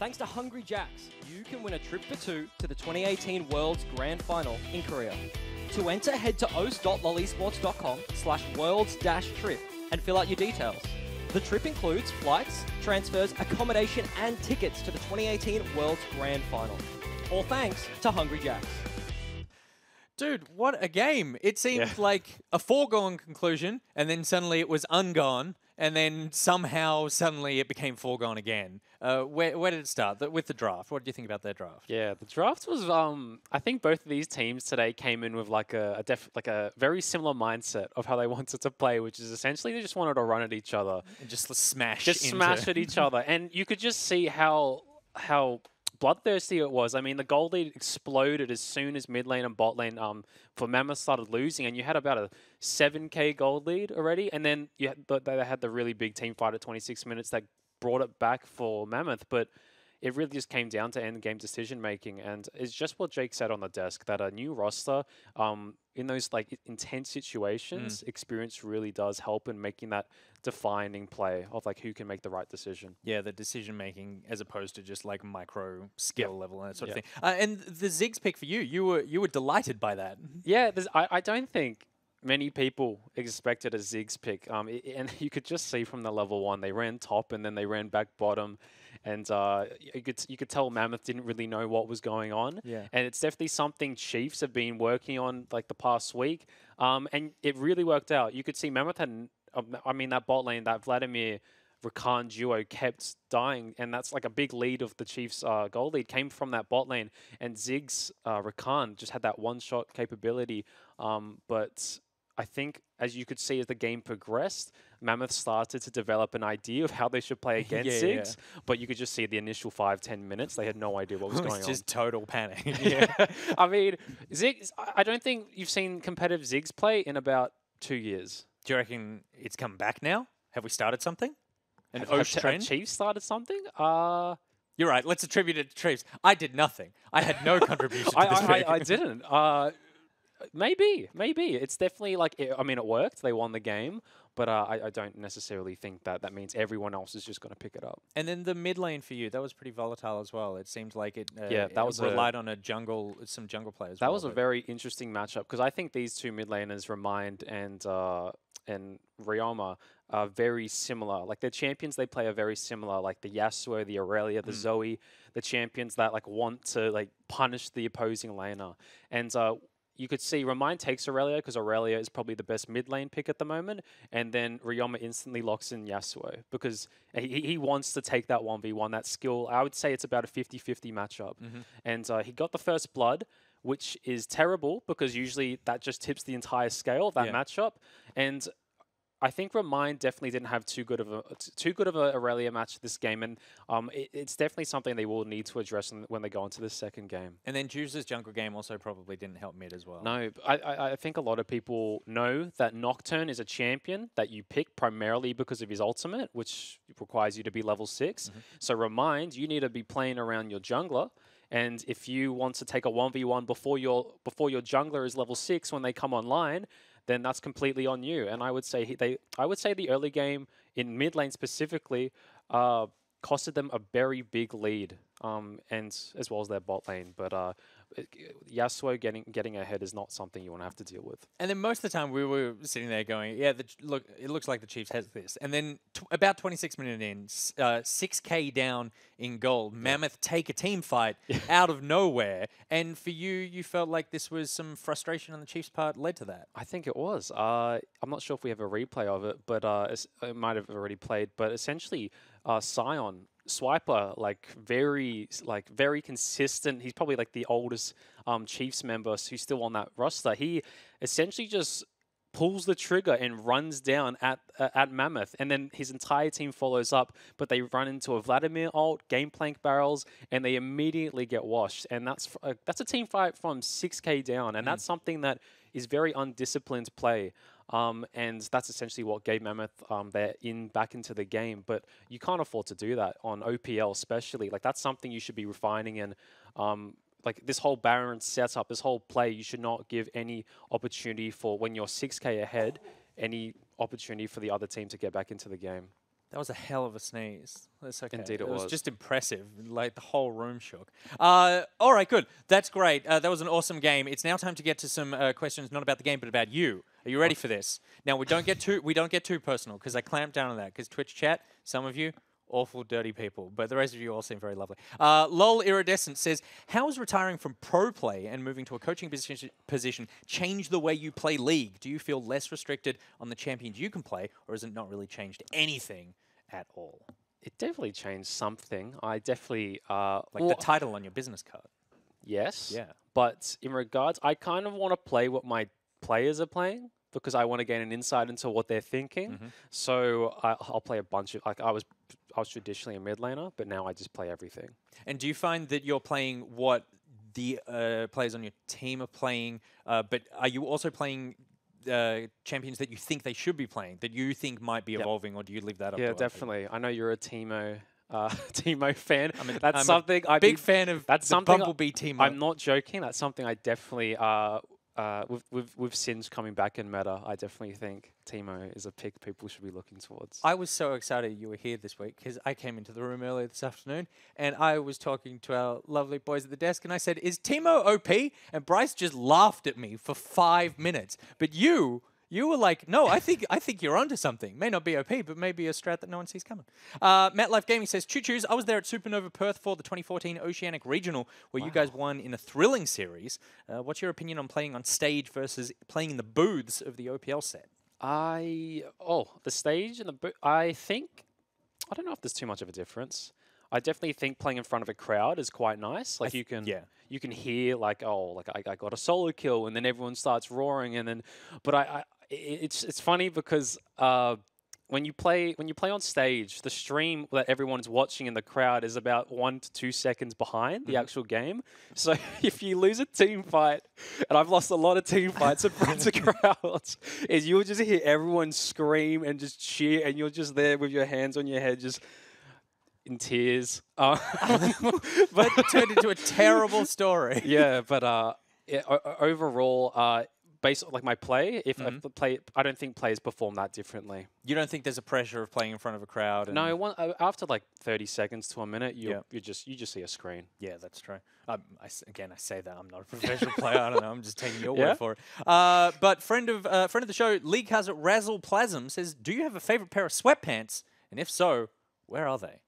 Thanks to Hungry Jacks, you can win a trip for two to the 2018 World's Grand Final in Korea. To enter, head to os.lolliesports.com/worlds-trip and fill out your details. The trip includes flights, transfers, accommodation, and tickets to the 2018 World's Grand Final. All thanks to Hungry Jacks. Dude, what a game. It seemed like a foregone conclusion, and then suddenly it was ungone, and then suddenly it became foregone again. Where did it start? With the draft. What did you think about their draft? Yeah, the draft was. I think both of these teams today came in with like a very similar mindset of how they wanted to play, which is essentially they just wanted to run at each other And just smash at each other, and you could just see how bloodthirsty it was. I mean, the gold lead exploded as soon as mid lane and bot lane for Mammoth started losing, and you had about a 7k gold lead already, and then they had the really big team fight at 26 minutes that brought it back for Mammoth, but it really just came down to end game decision making, and it's just what Jake said on the desk, that a new roster in those like intense situations, experience really does help in making that defining play of like who can make the right decision. Yeah, the decision making as opposed to just like micro skill level and that sort of thing. And the Ziggs pick for you were delighted by that. Yeah, I don't think many people expected a Ziggs pick, and you could just see from the level 1 they ran top and then they ran back bottom, and you could tell Mammoth didn't really know what was going on. Yeah. And it's definitely something Chiefs have been working on like the past week, and it really worked out. You could see Mammoth had, that bot lane, that Vladimir Rakan duo kept dying, and that's like a big lead of the Chiefs' goal lead came from that bot lane, and Ziggs Rakan just had that one-shot capability, but I think, as you could see as the game progressed, Mammoth started to develop an idea of how they should play against Ziggs, but you could just see the initial 5-10 minutes, they had no idea what was going on. It's just total panic. I mean, Ziggs, I don't think you've seen competitive Ziggs play in about 2 years. Do you reckon it's come back now? Have we started something? An Have trend? Chiefs started something? You're right. Let's attribute it to Chiefs. I did nothing. I had no contribution to this pick. I didn't. Maybe. It's definitely like, it worked. They won the game. But I don't necessarily think that means everyone else is just going to pick it up. And then the mid lane for you, that was pretty volatile as well. It seemed like it relied on some jungle players. That was a very interesting matchup, because I think these two mid laners, Remind and Ryoma, are very similar. Like, the champions they play are very similar. Like the Yasuo, the Aurelia, the Zoe, the champions that like want to like punish the opposing laner. And you could see Remind takes Aurelia because Aurelia is probably the best mid lane pick at the moment, and then Ryoma instantly locks in Yasuo because he wants to take that 1v1, that skill. I would say it's about a 50-50 matchup. And he got the first blood, which is terrible because usually that just tips the entire scale of that matchup. And I think Remind definitely didn't have too good of a Aurelia match this game, and it's definitely something they will need to address when they go into the second game. And then Juice's jungle game also probably didn't help mid as well. No, I think a lot of people know that Nocturne is a champion that you pick primarily because of his ultimate, which requires you to be level 6. So Remind, you need to be playing around your jungler. And if you want to take a 1v1 before your jungler is level 6 when they come online, then that's completely on you. And I would say the early game in mid lane specifically costed them a very big lead, and as well as their bot lane. But Yasuo getting ahead is not something you want to have to deal with. And then most of the time we were sitting there going, yeah, look, it looks like the Chiefs has this. And then about 26 minutes in, 6k down in gold, Mammoth take a team fight out of nowhere. And for you, you felt like this was some frustration on the Chiefs' part led to that. I think it was. I'm not sure if we have a replay of it, but it might have already played. But essentially, Sion, Swiper, very consistent. He's probably like the oldest Chiefs member who's still on that roster. He essentially just pulls the trigger and runs down at Mammoth, and then his entire team follows up, but they run into a Vladimir ult, Gameplank barrels, and they immediately get washed. And that's a team fight from 6k down, and that's something that is very undisciplined play. And that's essentially what gave Mammoth back into the game. But you can't afford to do that on OPL especially. Like, that's something you should be refining, and like this whole Baron setup, this whole play, you should not give any opportunity for, when you're 6k ahead, any opportunity for the other team to get back into the game. That was a hell of a sneeze. That's okay. Indeed it was was. just impressive. Like, the whole room shook. All right, good. That's great. That was an awesome game. It's now time to get to some questions, not about the game, but about you. Are you ready for this? Now, we don't get too personal, because I clamped down on that, because Twitch chat, some of you, awful, dirty people, but the rest of you all seem very lovely. Lol Iridescent says, how has retiring from pro play and moving to a coaching position changed the way you play League? Do you feel less restricted on the champions you can play, or has it not really changed anything at all? It definitely changed something. I definitely... Like the title on your business card. Yes. Yeah. But in regards, I kind of want to play what my players are playing, because I want to gain an insight into what they're thinking. So I'll play a bunch of... Like, I was traditionally a mid laner, but now I just play everything. And do you find that you're playing what the players on your team are playing, but are you also playing champions that you think they should be playing, that you think might be evolving, or do you leave that up to Yeah, other definitely. I know you're a Teemo Teemo fan. I'm something a big fan of that's the something Bumblebee Teemo. I'm not joking. That's something I definitely with Sins coming back in meta, I definitely think Teemo is a pick people should be looking towards. I was so excited you were here this week, because I came into the room earlier this afternoon and I was talking to our lovely boys at the desk and I said, is Teemo OP? And Bryce just laughed at me for 5 minutes. But you were like, no, I think you're onto something. May not be OP, but maybe a strat that no one sees coming. MetLife Gaming says, choo-choos, I was there at Supernova Perth for the 2014 Oceanic Regional, where you guys won in a thrilling series. What's your opinion on playing on stage versus playing in the booths of the OPL set? The stage and the booth. I don't know if there's too much of a difference. I definitely think playing in front of a crowd is quite nice. Like you can hear like, oh, like I got a solo kill, and then everyone starts roaring, and then, but it's funny because when you play on stage, the stream that everyone's watching in the crowd is about 1 to 2 seconds behind the actual game. So if you lose a team fight, and I've lost a lot of team fights in front of crowds, is you'll just hear everyone scream and just cheer, and you're just there with your hands on your head, just in tears. But it turned into a terrible story. Yeah, but overall, based on like my play, I don't think players perform that differently. You don't think there's a pressure of playing in front of a crowd? And No, after like 30 seconds to a minute, you just see a screen. Yeah, that's true. I say that I'm not a professional player. I don't know. I'm just taking your word for it. But friend of the show, League has it Razzle Plasm says, do you have a favorite pair of sweatpants? And if so, where are they?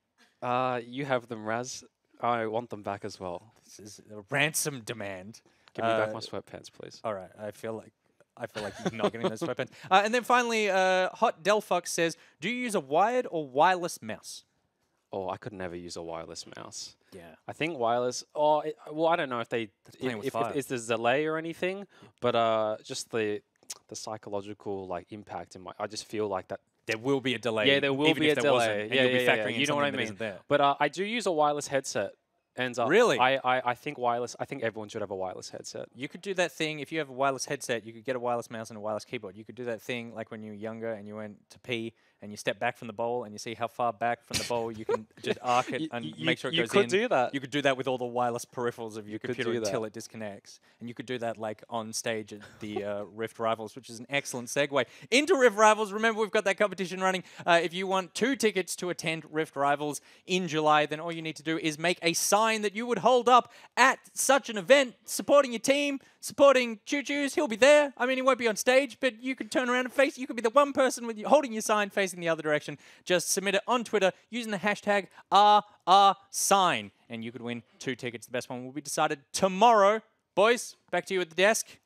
You have them, Raz. I want them back as well. This is a ransom demand. Give me back my sweatpants, please. All right. I feel like you're not getting those sweatpants. And then finally, Hot Delfox says, do you use a wired or wireless mouse? Oh, I could never use a wireless mouse. Yeah. I think wireless. Oh, well, I don't know if if there's delay or anything, but just the psychological like impact in my. I just feel like that. There will be a delay. Yeah, there will be a delay. Yeah, you'll be factoring in you know what I mean. But I do use a wireless headset. And really? I think wireless. I think everyone should have a wireless headset. You could do that thing if you have a wireless headset. You could get a wireless mouse and a wireless keyboard. You could do that thing like when you were younger and you went to pee and you step back from the bowl and you see how far back from the bowl you can just arc it and make sure it goes in. You could do that. You could do that with all the wireless peripherals of your computer until it disconnects. And you could do that like on stage at the Rift Rivals, which is an excellent segue into Rift Rivals. Remember, we've got that competition running. If you want 2 tickets to attend Rift Rivals in July, then all you need to do is make a sign that you would hold up at such an event, supporting your team, supporting Choo-Choo's. He'll be there. I mean, he won't be on stage, but you could turn around and face. You could be the one person with holding your sign facing the other direction. Just submit it on Twitter using the hashtag #RRSign, and you could win 2 tickets. The best one will be decided tomorrow. Boys, back to you at the desk.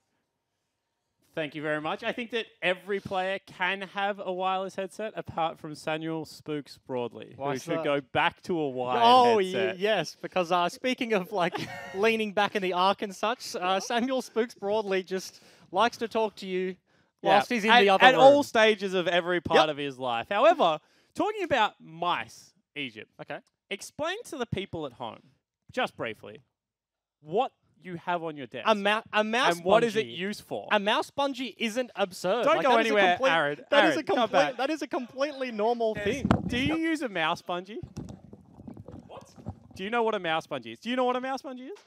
Thank you very much. I think that every player can have a wireless headset, apart from Samuel Spooks Broadley, who should go back to a wired headset. Yes, because speaking of like leaning back in the arc and such, Samuel Spooks Broadley just likes to talk to you whilst he's in the other room. At all stages of every part of his life. However, talking about mice, Egypt. Okay. Explain to the people at home, just briefly, what you have on your desk. A mouse and what is it used for? A mouse bungee isn't absurd. Don't go anywhere, Aaron. That is a completely normal thing. Do you use a mouse bungee? What? Do you know what a mouse bungee is? Do you know what a mouse bungee is?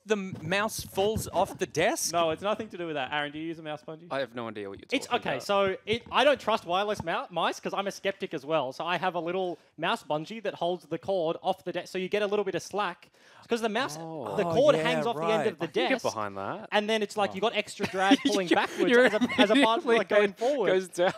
the mouse falls off the desk? No, it's nothing to do with that. Aaron, do you use a mouse bungee? I have no idea what you're talking It's okay. about. So I don't trust wireless mice because I'm a skeptic as well. So I have a little mouse bungee that holds the cord off the desk, so you get a little bit of slack because the mouse, the cord hangs off the end of the I can get desk, behind that. and then it's like you got extra drag pulling backwards You're as a part of like going forward. Goes down.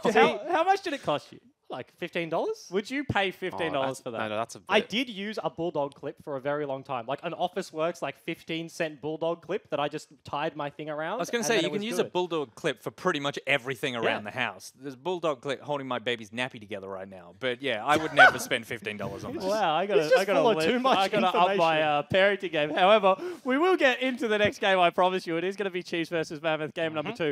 How much did it cost you? Like $15. Would you pay $15 for that? No, that's a bit. I did use a bulldog clip for a very long time, like an Office Works like 15-cent bulldog clip that I just tied my thing around. I was going to say, you can use a bulldog clip for pretty much everything around the house. There's bulldog clip holding my baby's nappy together right now. But yeah, I would never spend $15 on this. Wow, I got too much to up my parenting game. However, we will get into the next game. I promise you, it is going to be Chiefs versus Mammoth, game number 2.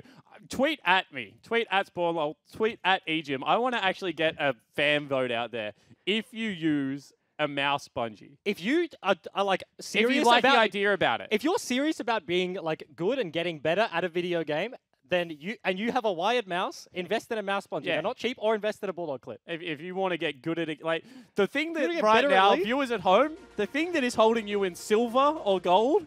Tweet at me. Tweet at Spawnlol. Tweet at eGym. I want to actually get a fan vote out there. If you use a mouse bungee, if you are like serious if you like about the idea about it, if you're serious about being like good and getting better at a video game, then you have a wired mouse, invest in a mouse bungee. They're not cheap, or invest in a bulldog clip. If you want to get good at it, like the thing that get right better now, at League? viewers at home, the thing that is holding you in silver or gold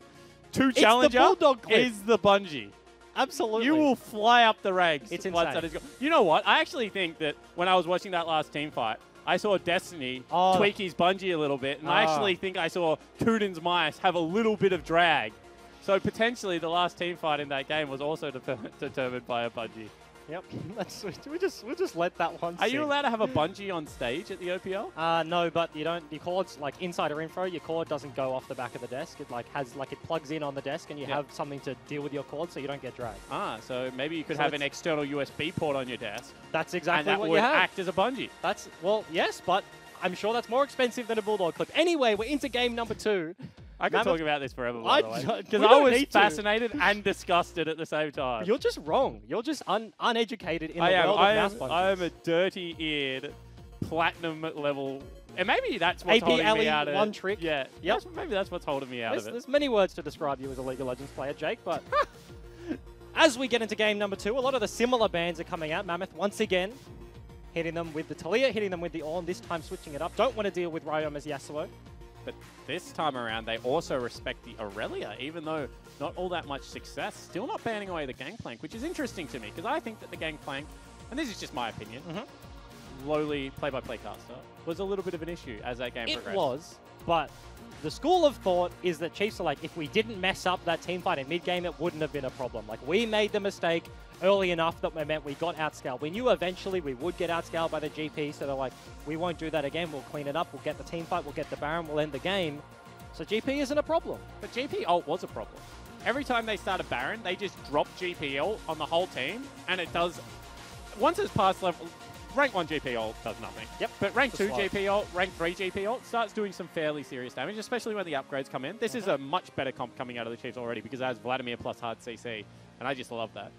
to the Challenger bulldog clip. is the bungee. Absolutely. You will fly up the ranks. It's once insane. that is gone. You know what? I actually think that when I was watching that last team fight, I saw Destiny tweak his bungee a little bit, and I actually think I saw Kuden's mice have a little bit of drag. So potentially the last team fight in that game was also determined by a bungee. Yep. We'll just let that one. Are you allowed to have a bungee on stage at the OPL? No, but you don't. Your cord's like insider info. Your cord doesn't go off the back of the desk. It like has like it plugs in on the desk, and you have something to deal with your cord, so you don't get dragged. So maybe you could So have an it's- external USB port on your desk. That's And exactly that what would you have. act as a bungee. That's yes, but I'm sure that's more expensive than a bulldog clip. Anyway, we're into game number 2. I could Mammoth- talk about this forever, by the way. Because we I don't was need to. fascinated and disgusted at the same time. You're just wrong. You're just uneducated in the world of mouse bungees. I am a dirty-eared, platinum level, and maybe that's what's AP holding alley me out of one trick. Yeah, Yep. maybe that's what's holding me out of it. There's many words to describe you as a League of Legends player, Jake, but as we get into game number 2, a lot of the similar bans are coming out. Mammoth, once again, hitting them with the Talia, hitting them with the Ornn, this time switching it up. Don't want to deal with Ryoma's Yasuo. But this time around, they also respect the Aurelia, even though not all that much success. Still not banning away the Gangplank, which is interesting to me, because I think that the Gangplank, and this is just my opinion, lowly play-by-play caster, was a little bit of an issue as that game progressed. It was, but the school of thought is that Chiefs are like, if we didn't mess up that team fight in mid-game, it wouldn't have been a problem. Like, we made the mistake early enough that it meant we got outscaled. We knew eventually we would get outscaled by the GP, so they're like, we won't do that again. We'll clean it up. We'll get the team fight. We'll get the Baron. We'll end the game. So GP isn't a problem. But GP ult was a problem. Every time they start a Baron, they just drop GP ult on the whole team, and it does... Once it's past level... Rank 1 GP ult does nothing. Yep. But rank 2 Just GP ult, rank 3 GP ult starts doing some fairly serious damage, especially when the upgrades come in. This is a much better comp coming out of the Chiefs already because it has Vladimir plus hard CC, and I just love that.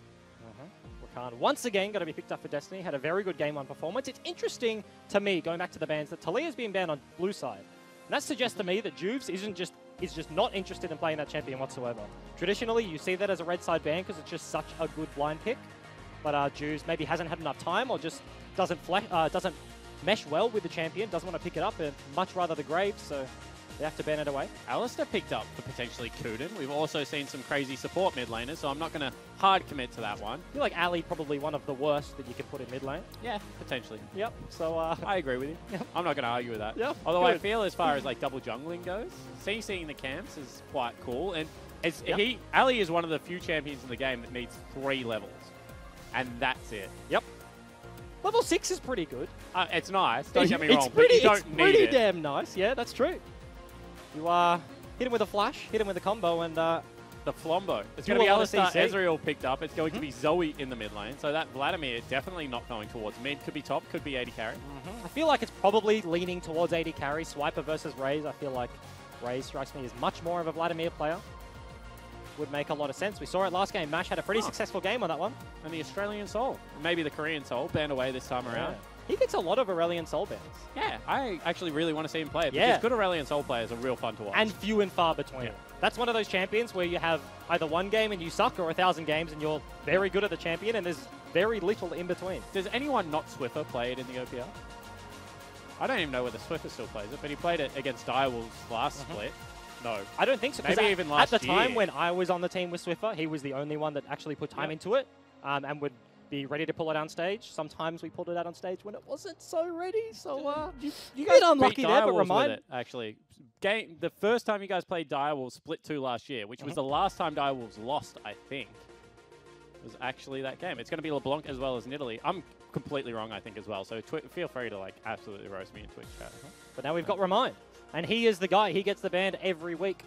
Rakan, once again, going to be picked up for Destiny. Had a very good game 1 performance. It's interesting to me, going back to the bans, that Talia's been banned on blue side. And that suggests to me that Juves is just not interested in playing that champion whatsoever. Traditionally, you see that as a red side ban because it's just such a good blind pick. But Juves maybe hasn't had enough time or just doesn't mesh well with the champion, doesn't want to pick it up, and much rather the Graves, so they have to ban it away. Alistair picked up for potentially Kuden. We've also seen some crazy support mid laners, so I'm not going to hard commit to that one. I feel like Ali probably one of the worst that you could put in mid lane. Yeah, potentially. Yep, so... I agree with you. Yep. I'm not going to argue with that. Yep, Although I good. feel as far as like double jungling goes, CCing the camps is quite cool. And as Yep. Ali is one of the few champions in the game that needs 3 levels. And that's it. Yep. Level 6 is pretty good. It's nice, don't get me wrong, It's pretty, but you don't it's need pretty it. damn nice. Yeah, that's true. You hit him with a flash, hit him with a combo, and The Flombo. It's Do going to be a lot of Alistair, CC. Ezreal picked up. It's going to be Zoe in the mid lane. So that Vladimir definitely not going towards mid. Could be top, could be 80 carry. I feel like it's probably leaning towards 80 carry. Swiper versus Raze. I feel like Raze strikes me as much more of a Vladimir player. Would make a lot of sense. We saw it last game. Mash had a pretty successful game on that one. And the Australian Soul. Maybe the Korean Soul banned away this time around. He gets a lot of Aurelion Soul bans. Yeah, I actually really want to see him play it. Yeah. Because good Aurelion Soul players are real fun to watch. And few and far between. Yeah. That's one of those champions where you have either one game and you suck or 1,000 games and you're very good at the champion and there's very little in between. Does anyone not Swiffer play it in the OPL? I don't even know whether Swiffer still plays it, but he played it against Direwolves last split. No. I don't think so. 'Cause Maybe even last at the time year. when I was on the team with Swiffer, he was the only one that actually put time into it and would be ready to pull it on stage. Sometimes we pulled it out on stage when it wasn't so ready. So you bit guys unlucky beat there, but Direwolves remind- with it, actually. The first time you guys played Direwolves split 2 last year, which was the last time Direwolves lost, I think. Was actually that game. It's going to be LeBlanc as well as Nidalee. I'm completely wrong, I think, as well. So feel free to like absolutely roast me in Twitch chat. But now we've got Remind. And he is the guy. He gets the band every week.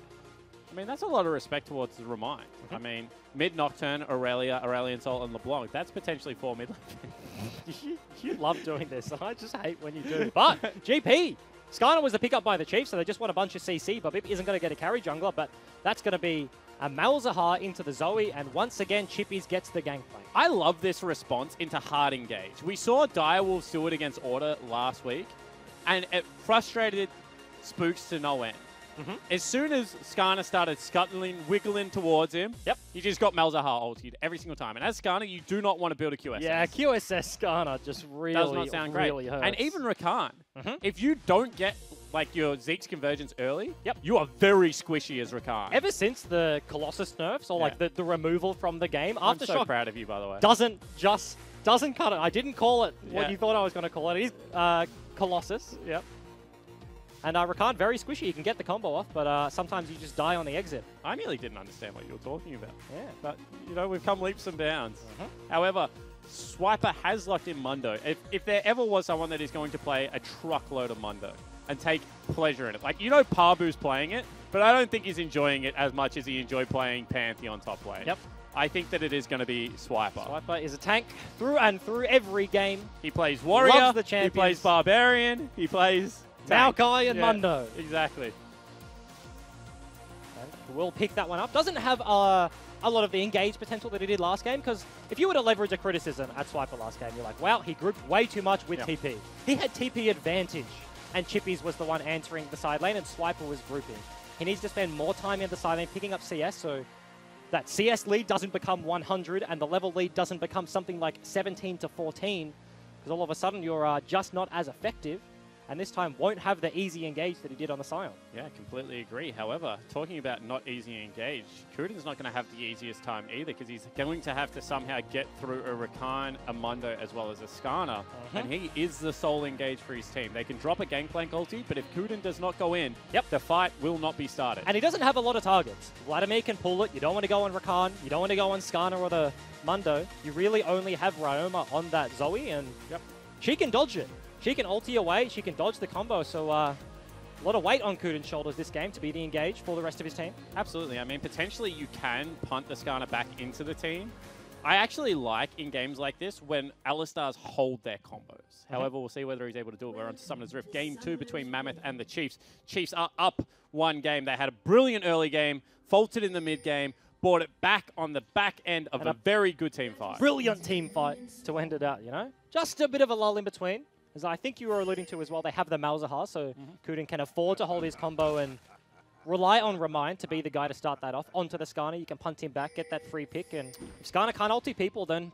I mean, that's a lot of respect towards the Remind. I mean, mid Nocturne, Aurelia, Aurelion Sol, and LeBlanc. That's potentially 4 mid. You love doing this. I just hate when you do. But GP. Skarner was the pickup by the Chiefs, so they just want a bunch of CC. But Bip isn't going to get a carry jungler, but that's going to be a Malzahar into the Zoe, and once again, Chippies gets the gangplank. I love this response into hard engage. We saw Direwolves do it against Order last week, and it frustrated Spooks to no end. As soon as Skarner started scuttling, wiggling towards him, he just got Malzahar ultied every single time. And as Skarner, you do not want to build a QSS. Yeah, QSS Skarner just really, does not sound great. really hurts. And even Rakan, if you don't get like your Zeke's convergence early, Yep. you are very squishy as Rakan. Ever since the Colossus nerfs, or like the removal from the game, I'm Aftershock so proud of you, by the way. doesn't cut it. I didn't call it what Yeah. you thought I was going to call it. It is Colossus. Yep. And Rakan, very squishy. You can get the combo off, but sometimes you just die on the exit. I nearly didn't understand what you were talking about. Yeah. But, you know, we've come leaps and bounds. However, Swiper has locked in Mundo. If there ever was someone that is going to play a truckload of Mundo and take pleasure in it. Like, you know Parbu's playing it, but I don't think he's enjoying it as much as he enjoyed playing Pantheon top lane. Yep. I think that it is going to be Swiper. Swiper is a tank through and through every game. He plays Warrior, Loves the he champions. plays Barbarian, he plays tank. Maokai and Yeah, Mundo. Exactly. We'll pick that one up. Doesn't have a lot of the engage potential that he did last game, because if you were to leverage a criticism at Swiper last game, you're like, wow, he grouped way too much with TP. He had TP advantage, and Chippies was the one answering the side lane, and Swiper was grouping. He needs to spend more time in the side lane picking up CS, so that CS lead doesn't become 100, and the level lead doesn't become something like 17 to 14, because all of a sudden you're just not as effective, and this time won't have the easy engage that he did on the Scion. Yeah, completely agree. However, talking about not easy engage, Kuden's not going to have the easiest time either, because he's going to have to somehow get through a Rakan, a Mundo, as well as a Skarner, and he is the sole engage for his team. They can drop a Gangplank ulti, but if Kuden does not go in, the fight will not be started. And he doesn't have a lot of targets. Vladimir can pull it. You don't want to go on Rakan. You don't want to go on Skarner or the Mundo. You really only have Ryoma on that Zoe, and she can dodge it. She can ulti away. She can dodge the combo. So a lot of weight on Kuden's shoulders this game to be the engage for the rest of his team. Absolutely. I mean, potentially you can punt the Skarner back into the team. I actually like in games like this when Alistars hold their combos. However, we'll see whether he's able to do it. We're on to Summoner's Rift. Game 2 between Mammoth and the Chiefs. Chiefs are up 1 game. They had a brilliant early game, faltered in the mid game, brought it back on the back end of a very good team fight. Brilliant team fight to end it out, you know? Just a bit of a lull in between. As I think you were alluding to as well, they have the Malzahar, so Kuden can afford to hold his combo and rely on Remind to be the guy to start that off. Onto the Skarner, you can punt him back, get that free pick, and if Skarner can't ulti people, then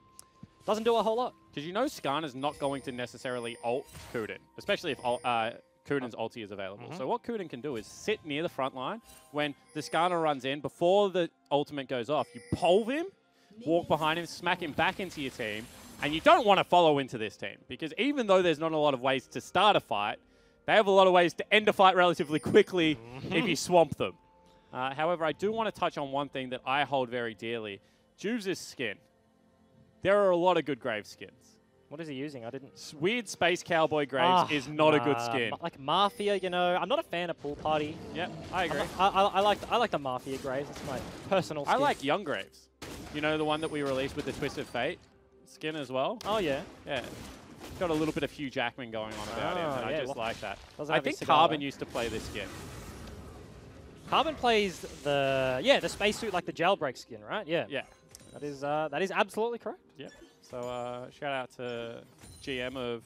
doesn't do a whole lot. Because you know Skarner's not going to necessarily ult Kuden, especially if Kuden's ulti is available. So what Kuden can do is sit near the front line. When the Skarner runs in, before the ultimate goes off, you pole him, walk behind him, smack him back into your team, and you don't want to follow into this team, because even though there's not a lot of ways to start a fight, they have a lot of ways to end a fight relatively quickly if you swamp them. However, I do want to touch on one thing that I hold very dearly. Juves' skin. There are a lot of good Graves skins. What is he using? I didn't... Weird Space Cowboy Graves is not a good skin. Like Mafia, you know, I'm not a fan of Pool Party. Yep, I agree. I like the Mafia Graves. It's my personal skin. I like Young Graves. You know, the one that we released with the Twisted Fate skin as well? Oh, yeah. Yeah. Got a little bit of Hugh Jackman going on about him, and I just like that. I think cigar, Carbon though. used to play this skin. Carbon plays the spacesuit, like the jailbreak skin, right? Yeah. Yeah. That is absolutely correct. Yep. So shout out to GM of,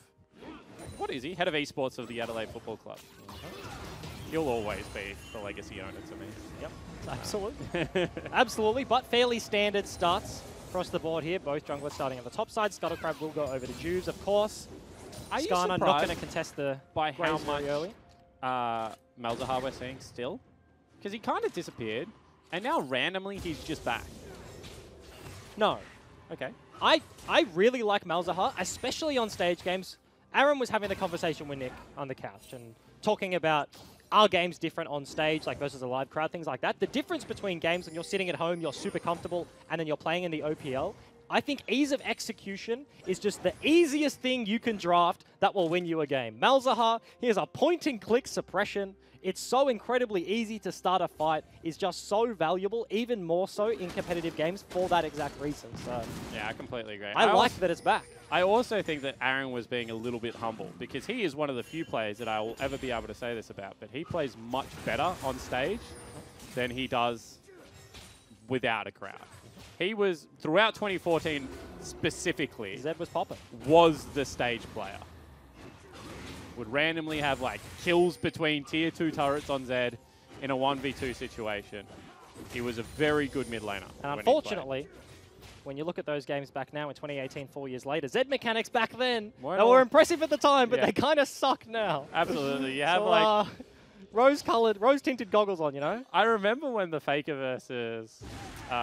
what is he? Head of esports of the Adelaide Football Club. He'll always be the legacy owner to me. Yep. Absolutely. Absolutely, but fairly standard starts across the board here. Both junglers starting on the top side. Scuttlecrab will go over to Juves, of course. Are you Skarner not surprised going to contest the by how Graves much very early. Malzahar we're seeing still? Because he kind of disappeared, and now randomly he's just back. No. Okay. I really like Malzahar, especially on stage games. Aaron was having the conversation with Nick on the couch and talking about are games different on stage, like versus a live crowd, things like that. The difference between games when you're sitting at home, you're super comfortable, and then you're playing in the OPL, I think ease of execution is just the easiest thing you can draft that will win you a game. Malzahar, he has a point-and-click suppression. It's so incredibly easy to start a fight. Is just so valuable, even more so in competitive games for that exact reason. So Yeah, I completely agree. I like that it's back. I also think that Aaron was being a little bit humble because he is one of the few players that I will ever be able to say this about, but he plays much better on stage than he does without a crowd. He was, throughout 2014 specifically, Zed was popping. was the stage player. Would randomly have like kills between tier 2 turrets on Zed in a 1v2 situation. He was a very good mid laner. And when he unfortunately, when you look at those games back now in 2018, 4 years later, Zed mechanics back then, Well, they were impressive at the time, but yeah. they kind of suck now. played. Absolutely. You have So, like rose-tinted goggles on, you know? I remember when the Faker versus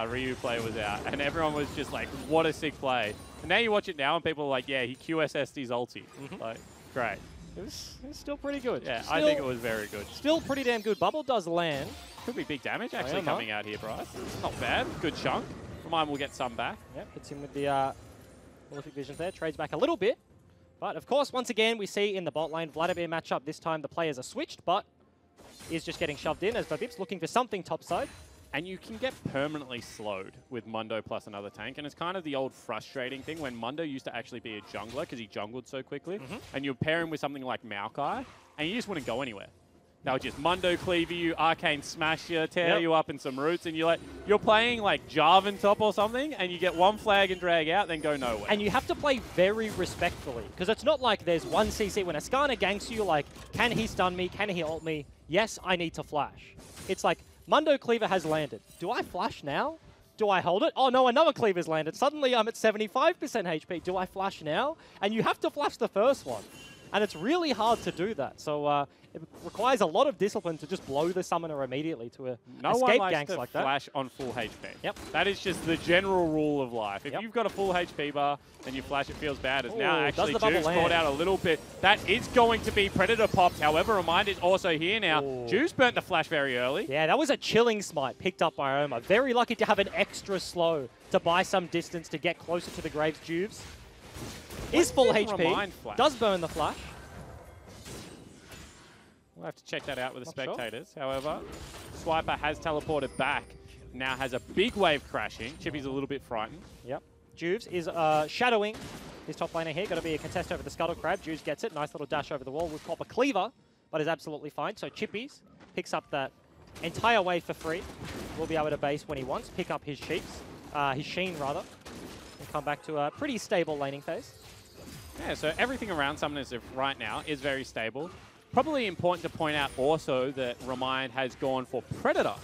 Ryu play was out, and everyone was just like, what a sick play. And now you watch it now, and people are like, yeah, he QSS'd his ulti. Like, great. It was still pretty good. Yeah, still, I think it was very good. Still pretty damn good. Bubble does land. Could be big damage actually yeah, coming out here, Bryce. Not bad. Good chunk. Remind will get some back. Yep, hits him with the prolific visions there. Trades back a little bit. But, of course, once again, we see in the bot lane Vladimir matchup, this time the players are switched, but is just getting shoved in as Babip's looking for something topside. And you can get permanently slowed with Mundo plus another tank. And it's kind of the old frustrating thing when Mundo used to actually be a jungler because he jungled so quickly. And you pair him with something like Maokai, and you just wouldn't go anywhere. They'll just Mundo cleave you, Arcane smash you, tear you up in some roots, and you're playing like Jarvan top or something, and you get one flag and drag out, then go nowhere. And you have to play very respectfully, because it's not like there's one CC. When Ascana ganks you, like, can he stun me? Can he ult me? Yes, I need to flash. It's like, Mundo Cleaver has landed. Do I flash now? Do I hold it? Oh no, another Cleaver's landed. Suddenly I'm at 75% HP. Do I flash now? And you have to flash the first one. And it's really hard to do that. So it requires a lot of discipline to just blow the summoner immediately to No one escape likes ganks to like that. flash on full HP. Yep. That is just the general rule of life. If Yep. you've got a full HP bar and you flash, it feels bad. As now Ooh, actually does the bubble Juice land? caught out a little bit. That is going to be Predator popped. However, Remind is also here now. Ooh. Juice burnt the flash very early. Yeah, that was a chilling smite picked up by Oma. Very lucky to have an extra slow to buy some distance to get closer to the Graves. Juves is full did HP, Remind flash? does burn the flash. We'll have to check that out with the Not sure. spectators. However, Swiper has teleported back. Now has a big wave crashing. Chippy's a little bit frightened. Yep. Juves is shadowing his top laner here. Got to be a contest over the Scuttle Crab. Juves gets it. Nice little dash over the wall. Will pop a cleaver, but is absolutely fine. So Chippy's picks up that entire wave for free. Will be able to base when he wants. Pick up his sheeps, his sheen rather, and come back to a pretty stable laning phase. Yeah, so everything around Summoners right now is very stable. Probably important to point out also that Remind has gone for Predator,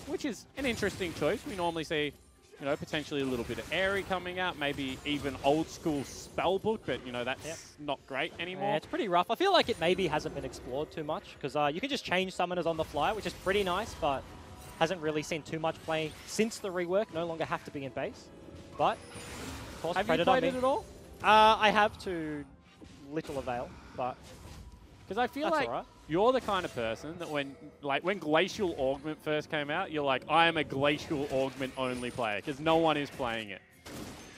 which is an interesting choice. We normally see, you know, potentially a little bit of Airy coming out, maybe even old school Spellbook, but, you know, that's not great anymore. Yeah, it's pretty rough. I feel like it maybe hasn't been explored too much because you can just change summoners on the fly, which is pretty nice, but hasn't really seen too much play since the rework. No longer have to be in base. But, of course, Have you Predator played it at all? I have to little avail, but Because I feel that's like all right. you're the kind of person that when Glacial Augment first came out, you're like, I am a Glacial Augment only player because no one is playing it.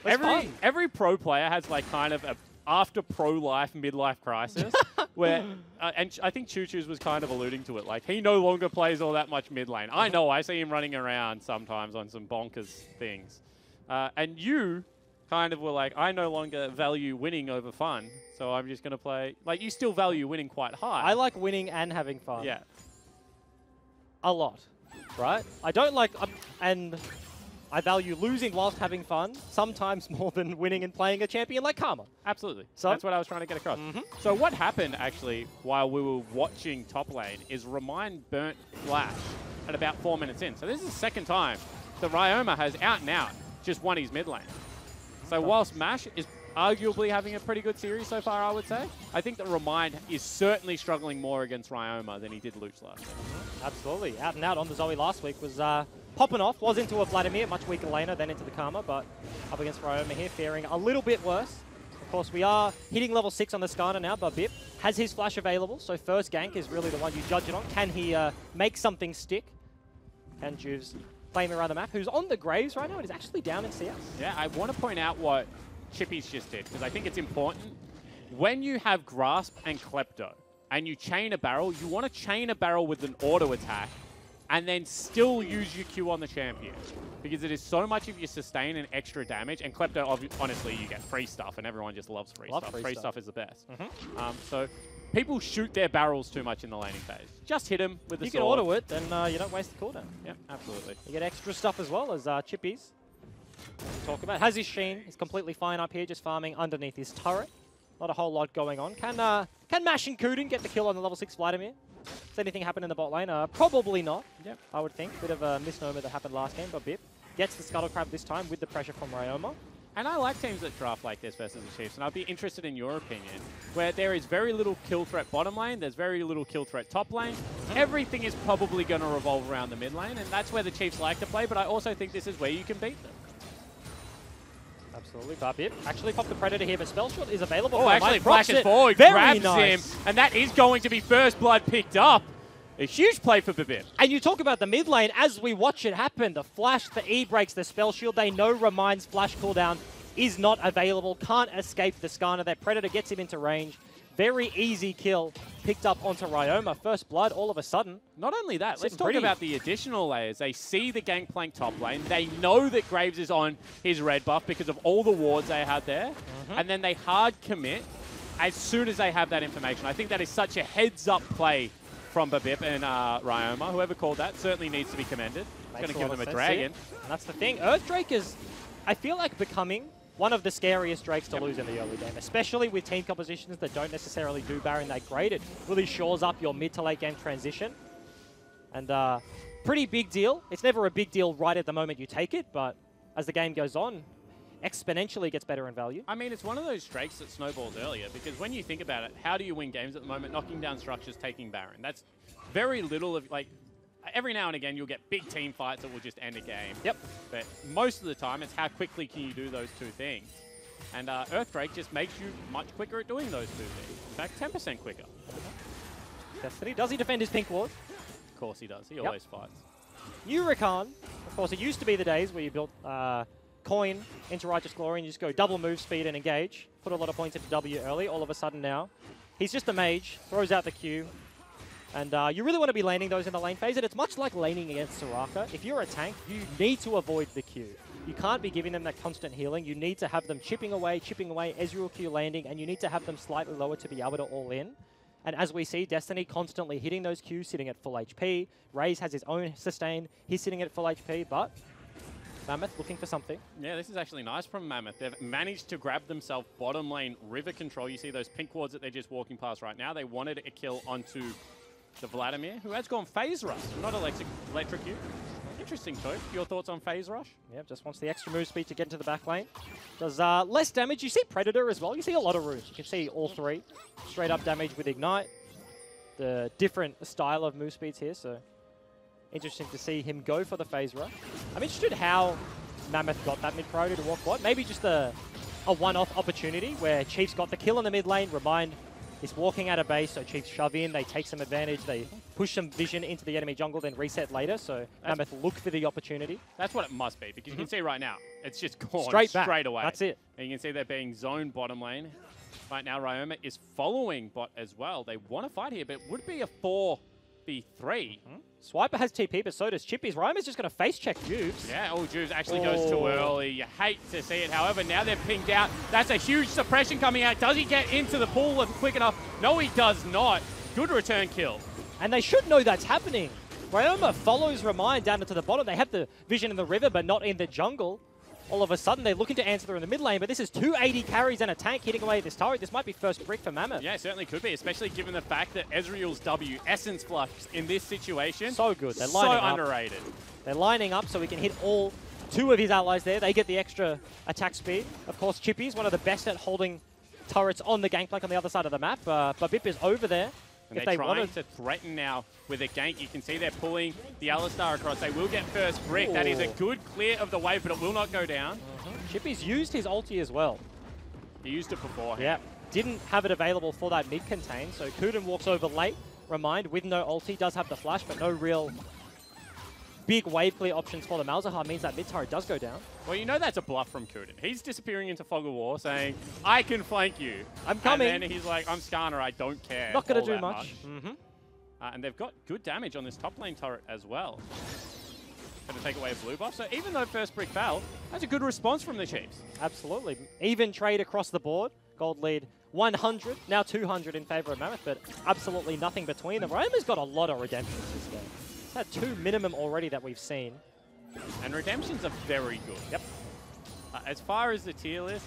It's fun. Every pro player has like kind of a after pro life midlife crisis where, and I think Choo Choo's was kind of alluding to it. Like he no longer plays all that much mid lane. I know, I see him running around sometimes on some bonkers things. And you kind of were like, I no longer value winning over fun, so I'm just going to play... Like, you still value winning quite high. I like winning and having fun. Yeah. A lot, right? I don't like... and I value losing whilst having fun, sometimes more than winning and playing a champion like Karma. Absolutely. So? That's what I was trying to get across. So what happened, actually, while we were watching top lane, is Remind burnt Flash at about 4 minutes in. So this is the second time that Ryoma has out and out just won his mid lane. So whilst Mash is arguably having a pretty good series so far, I would say. I think that Remind is certainly struggling more against Ryoma than he did Luch last year. Absolutely. Out and out on the Zoe last week was popping off. Was into a Vladimir, much weaker laner, then into the Karma, but up against Ryoma here, faring a little bit worse. Of course, we are hitting level 6 on the Skarner now, but Bip has his flash available, so first gank is really the one you judge it on. Can he make something stick? And Juves playing around the map, who's on the Graves right now, and is actually down in CS. Yeah, I want to point out what Chippy's just did, because I think it's important. When you have Grasp and Klepto, and you chain a barrel, you want to chain a barrel with an auto attack, and then still use your Q on the champion. Because it is so much of your sustain and extra damage, and Klepto, honestly, you get free stuff, and everyone just loves free stuff. Free stuff is the best. So people shoot their barrels too much in the laning phase. Just hit them with the sword. You can auto it, then you don't waste the cooldown. Yep, absolutely. You get extra stuff as well as Chippy's. Talk about has his Sheen. He's completely fine up here, just farming underneath his turret. Not a whole lot going on. Can Mash and Kuden get the kill on the level 6 Vladimir? Does anything happen in the bot lane? Probably not. Yep. I would think. Bit of a misnomer that happened last game, but Bip gets the Scuttle Crab this time with the pressure from Ryoma. And I like teams that draft like this versus the Chiefs, and I'd be interested in your opinion, where there is very little kill threat bottom lane, there's very little kill threat top lane. Everything is probably going to revolve around the mid lane, and that's where the Chiefs like to play, but I also think this is where you can beat them. Absolutely, but Bip actually popped the Predator here, but Spell Shot is available. Oh, actually flashes forward, grabs him, and that is going to be first blood picked up. A huge play for Bip. And you talk about the mid lane, as we watch it happen, the flash, the E breaks, the spell shield, they know Remind's flash cooldown is not available, can't escape the Skarner. That Predator gets him into range. Very easy kill picked up onto Ryoma. First blood all of a sudden. Not only that, let's talk about the additional layers. They see the Gangplank top lane. They know that Graves is on his red buff because of all the wards they had there. And then they hard commit as soon as they have that information. I think that is such a heads-up play from Babip and Ryoma. Whoever called that certainly needs to be commended. Going to give them a dragon. And that's the thing. Earth Drake is, I feel like, becoming one of the scariest Drakes to lose in the early game, especially with team compositions that don't necessarily do Baron that great. It really shores up your mid to late game transition. And pretty big deal. It's never a big deal right at the moment you take it, but as the game goes on, exponentially gets better in value. I mean, it's one of those Drakes that snowballs earlier, because when you think about it, how do you win games at the moment? Knocking down structures, taking Baron. That's very little of, like, every now and again you'll get big team fights that will just end a game. Yep. But most of the time, it's how quickly can you do those two things. And Earthdrake just makes you much quicker at doing those two things. In fact, 10% quicker. Destiny, does he defend his pink ward? Of course he does. He always fights. Huracan, of course, it used to be the days where you built coin into Righteous Glory and you just go double move speed and engage. Put a lot of points into W early. All of a sudden now, he's just a mage, throws out the Q. And you really want to be laning those in the lane phase. And it's much like laning against Soraka. If you're a tank, you need to avoid the Q. You can't be giving them that constant healing. You need to have them chipping away, Ezreal Q landing, and you need to have them slightly lower to be able to all in. And as we see, Destiny constantly hitting those Qs, sitting at full HP. Raze has his own sustain. He's sitting at full HP, but Mammoth looking for something. Yeah, this is actually nice from Mammoth. They've managed to grab themselves bottom lane river control. You see those pink wards that they're just walking past right now. They wanted a kill onto the Vladimir, who has gone Phase Rush, not Electrocute. Interesting choice. Your thoughts on Phase Rush? Yep, just wants the extra move speed to get into the back lane. Does less damage. You see Predator as well. You see a lot of runes. You can see all three. Straight up damage with Ignite. The different style of move speeds here, so interesting to see him go for the Phase Rush. I'm interested how Mammoth got that mid priority to walk bot. Maybe just a one-off opportunity where Chiefs got the kill in the mid lane. Remind is walking out of base, so Chiefs shove in, they take some advantage, they push some vision into the enemy jungle, then reset later, so Mammoth look for the opportunity. That's what it must be, because you can see right now, it's just gone straight away. That's it. And you can see they're being zoned bottom lane. Right now, Ryoma is following bot as well. They want to fight here, but it would be a 4v3. Swiper has TP, but so does Chippy's. Ryoma's just going to face check Juves. Yeah, Juves actually goes too early. You hate to see it. However, now they're pinged out. That's a huge suppression coming out. Does he get into the pool quick enough? No, he does not. Good return kill. And they should know that's happening. Ryoma follows Remind down into the bottom. They have the vision in the river, but not in the jungle. All of a sudden, they're looking to answer in the mid lane, but this is 280 carries and a tank hitting away at this turret. This might be first brick for Mammoth. Yeah, it certainly could be, especially given the fact that Ezreal's W, Essence Flux, in this situation, so good. They're so lining underrated. They're lining up so we can hit all two of his allies there. They get the extra attack speed. Of course, Chippy's one of the best at holding turrets on the gangplank on the other side of the map. But Bip is over there. And If they're they trying wanted to threaten now with a gank. You can see they're pulling the Alistar across. They will get first brick. That is a good clear of the wave, but it will not go down. Chippy's used his ulti as well. He used it beforehand. Yeah, didn't have it available for that mid contain, so Kuden walks over late. Remind, with no ulti, does have the flash, but no real big wave clear options for the Malzahar. Means that mid turret does go down. Well, you know that's a bluff from Kuden. He's disappearing into Fog of War saying, I can flank you. I'm coming. And then he's like, I'm Skarner, I don't care. Not going all to do that much. And they've got good damage on this top lane turret as well. Going to take away a blue buff. So even though first brick fell, that's a good response from the Chiefs. Absolutely. Even trade across the board. Gold lead 100, now 200 in favor of Mammoth, but absolutely nothing between them. Ryoma's got a lot of redemptions this game. He's had 2 minimum already that we've seen. And redemptions are very good. Yep. As far as the tier list,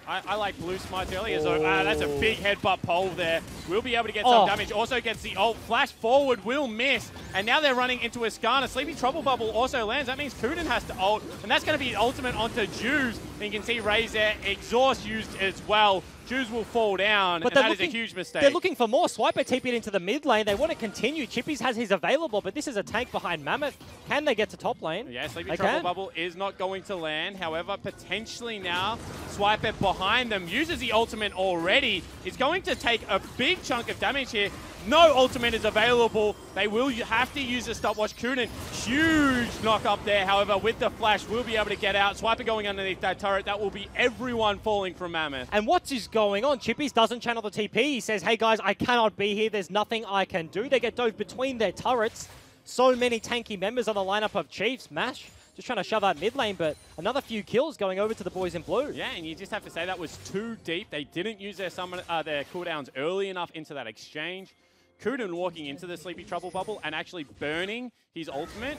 I like Blue Smites earlier, so that's a big headbutt pole there. We'll be able to get some damage. Also gets the ult. Flash forward, will miss. And now they're running into a Skarner. Sleepy Trouble Bubble also lands. That means Kuden has to ult. And that's going to be ultimate onto Juves. And you can see Raze there. Exhaust used as well. Juves will fall down, but that is a huge mistake. They're looking for more. Swiper TP'd into the mid lane. They want to continue. Chippies has his available, but this is a tank behind Mammoth. Can they get to top lane? Yeah, Sleepy Trouble Bubble is not going to land. However, potentially now, Swiper behind them uses the ultimate already. Is going to take a big chunk of damage here. No ultimate is available. They will have to use a stopwatch. Kuden, huge knock up there. However, with the flash, we'll be able to get out. Swiper going underneath that turret. That will be everyone falling from Mammoth. And what is going on? Chippies doesn't channel the TP. He says, hey guys, I cannot be here. There's nothing I can do. They get dove between their turrets. So many tanky members on the lineup of Chiefs. Mash just trying to shove out mid lane, but another few kills going over to the boys in blue. Yeah, and you just have to say that was too deep. They didn't use their their cooldowns early enough into that exchange. Kuden walking into the Sleepy Trouble Bubble and actually burning his ultimate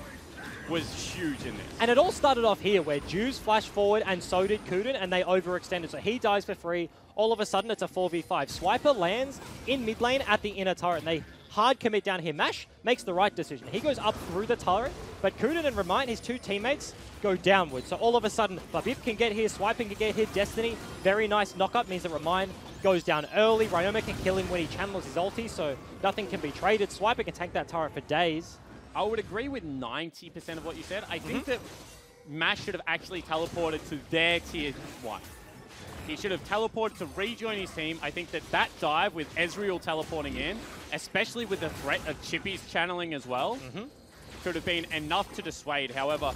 was huge in this. And it all started off here where Juves flashed forward and so did Kuden, and they overextended. So he dies for free. All of a sudden, it's a 4v5. Swiper lands in mid lane at the inner turret, and they hard commit down here. Mash makes the right decision. He goes up through the turret, but Kuden and Remind, his 2 teammates, go downward. So all of a sudden, Babip can get here, Swiping can get here, Destiny, very nice knock-up, means that Remind goes down early. Ryoma can kill him when he channels his ulti, so nothing can be traded. Swiper can tank that turret for days. I would agree with 90% of what you said. I think that Mash should have actually teleported to their tier 1. He should have teleported to rejoin his team. I think that that dive with Ezreal teleporting in, especially with the threat of Chippy's channeling as well, could have been enough to dissuade. However,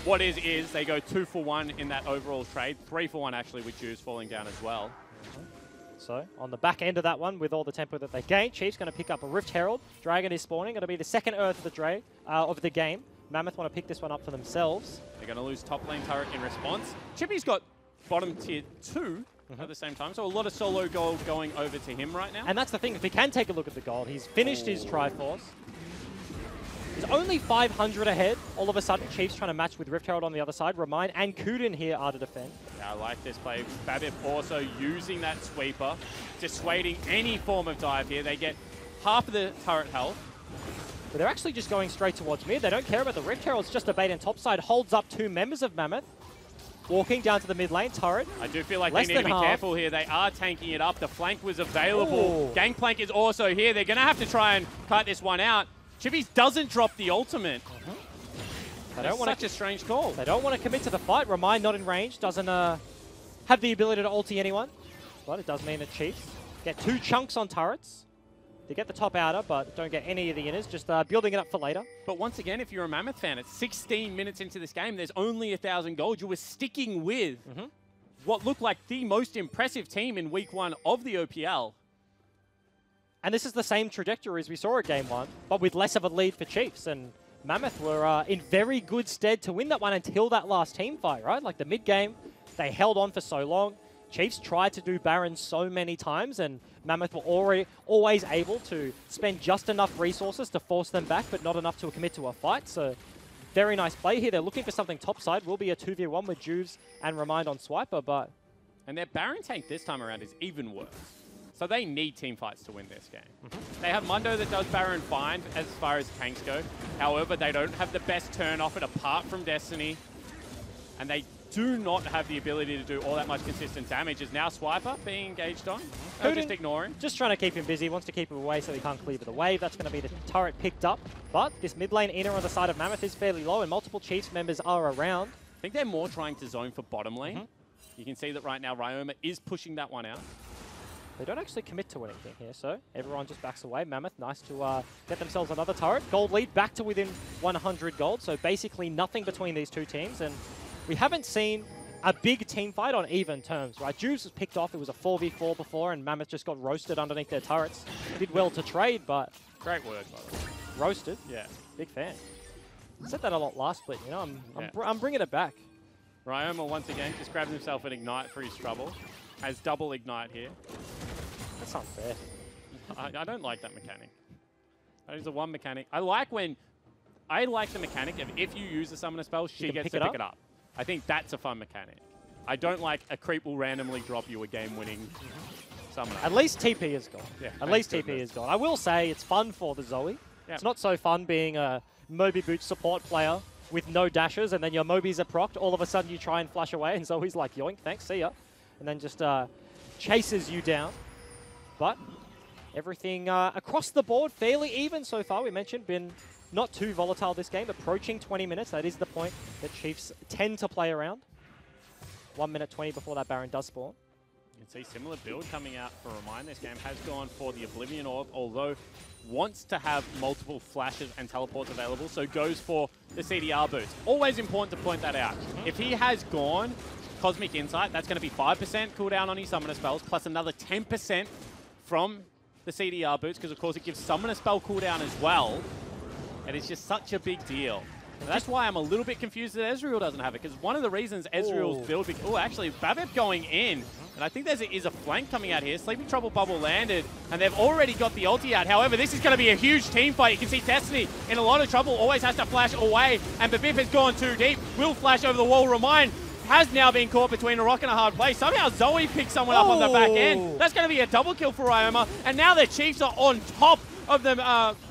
what is they go 2 for 1 in that overall trade. 3 for 1 actually with Juves falling down as well. So, on the back end of that one, with all the tempo that they gain, Chiefs going to pick up a Rift Herald. Dragon is spawning. Going to be the second Earth of the game. Mammoth want to pick this one up for themselves. They're going to lose top lane turret in response. Chippy's got bottom tier 2 at the same time, so a lot of solo gold going over to him right now. And that's the thing, if we can take a look at the gold, he's finished his Triforce. He's only 500 ahead. All of a sudden, Chiefs trying to match with Rift Herald on the other side. Remind and Kuden here are to defend. Yeah, I like this play. Babip also using that sweeper, dissuading any form of dive here. They get half of the turret health. But they're actually just going straight towards mid. They don't care about the Rift Herald. It's just a bait and topside. Holds up 2 members of Mammoth. Walking down to the mid lane turret. I do feel like they need to be careful here. They are tanking it up. The flank was available. Gangplank is also here. They're going to have to try and cut this one out. Chippies doesn't drop the ultimate. That's such a strange call. They don't want to commit to the fight. Remind not in range. Doesn't have the ability to ulti anyone. But it does mean that Chiefs get 2 chunks on turrets. They get the top outer, but don't get any of the inners. Just building it up for later. But once again, if you're a Mammoth fan, it's 16 minutes into this game. There's only 1,000 gold. You were sticking with what looked like the most impressive team in week 1 of the OPL. And this is the same trajectory as we saw at Game 1, but with less of a lead for Chiefs. And Mammoth were in very good stead to win that one until that last team fight, right? Like the mid-game, they held on for so long. Chiefs tried to do Baron so many times, and Mammoth were always able to spend just enough resources to force them back, but not enough to commit to a fight. So very nice play here. They're looking for something topside. Will be a 2v1 with Juves and Remind on Swiper, but... And their Baron tank this time around is even worse. So they need team fights to win this game. They have Mundo that does Baron fine as far as tanks go. However, they don't have the best turn off it apart from Destiny. and they do not have the ability to do all that much consistent damage. Is now Swiper being engaged on? They'll just ignore him. Just trying to keep him busy. Wants to keep him away so he can't cleave the wave. That's going to be the turret picked up. But this mid lane inner on the side of Mammoth is fairly low, and multiple Chiefs members are around. I think they're more trying to zone for bottom lane. You can see that right now Ryoma is pushing that one out. They don't actually commit to anything here, so everyone just backs away. Mammoth, nice to get themselves another turret. Gold lead back to within 100 gold, so basically nothing between these two teams. And we haven't seen a big team fight on even terms, right? Juves was picked off. It was a 4v4 before, and Mammoth just got roasted underneath their turrets. Did well to trade, but... Great word, by the way. Roasted? Yeah. Big fan. Said that a lot last split, you know? I'm bringing it back. Ryoma, once again, just grabbed himself an Ignite for his trouble. Has double Ignite here. That's unfair. I don't like that mechanic. That is the one mechanic. I like the mechanic of if you use a summoner spell, she gets to pick it up. I think that's a fun mechanic. I don't like a creep will randomly drop you a game-winning summoner. At least TP is gone. Yeah, At least TP is gone. I will say it's fun for the Zoe. Yep. It's not so fun being a Moby Boot support player with no dashes, and then your Mobies are procced. All of a sudden you try and flash away, and Zoe's like, yoink, thanks, see ya. And then just chases you down. But everything across the board fairly even so far. We mentioned been not too volatile this game, approaching 20 minutes. That is the point that Chiefs tend to play around. 1 minute 20 before that Baron does spawn. You can see similar build coming out for Remind. This game has gone for the Oblivion Orb, although wants to have multiple flashes and teleports available, so goes for the CDR boost. Always important to point that out. If he has gone Cosmic Insight, that's going to be 5% cooldown on his summoner spells, plus another 10% from the CDR boots, because of course it gives summoner spell cooldown as well. And it's just such a big deal. And that's why I'm a little bit confused that Ezreal doesn't have it, because one of the reasons Ezreal's build... Oh, actually, Babip going in. And I think there is a flank coming out here. Sleeping Trouble Bubble landed, and they've already got the ulti out. However, this is going to be a huge team fight. You can see Destiny in a lot of trouble, always has to flash away. And Babip has gone too deep. Will flash over the wall. Remind has now been caught between a rock and a hard place. Somehow Zoe picks someone up on the back end. That's going to be a double kill for Ryoma. And now the Chiefs are on top of the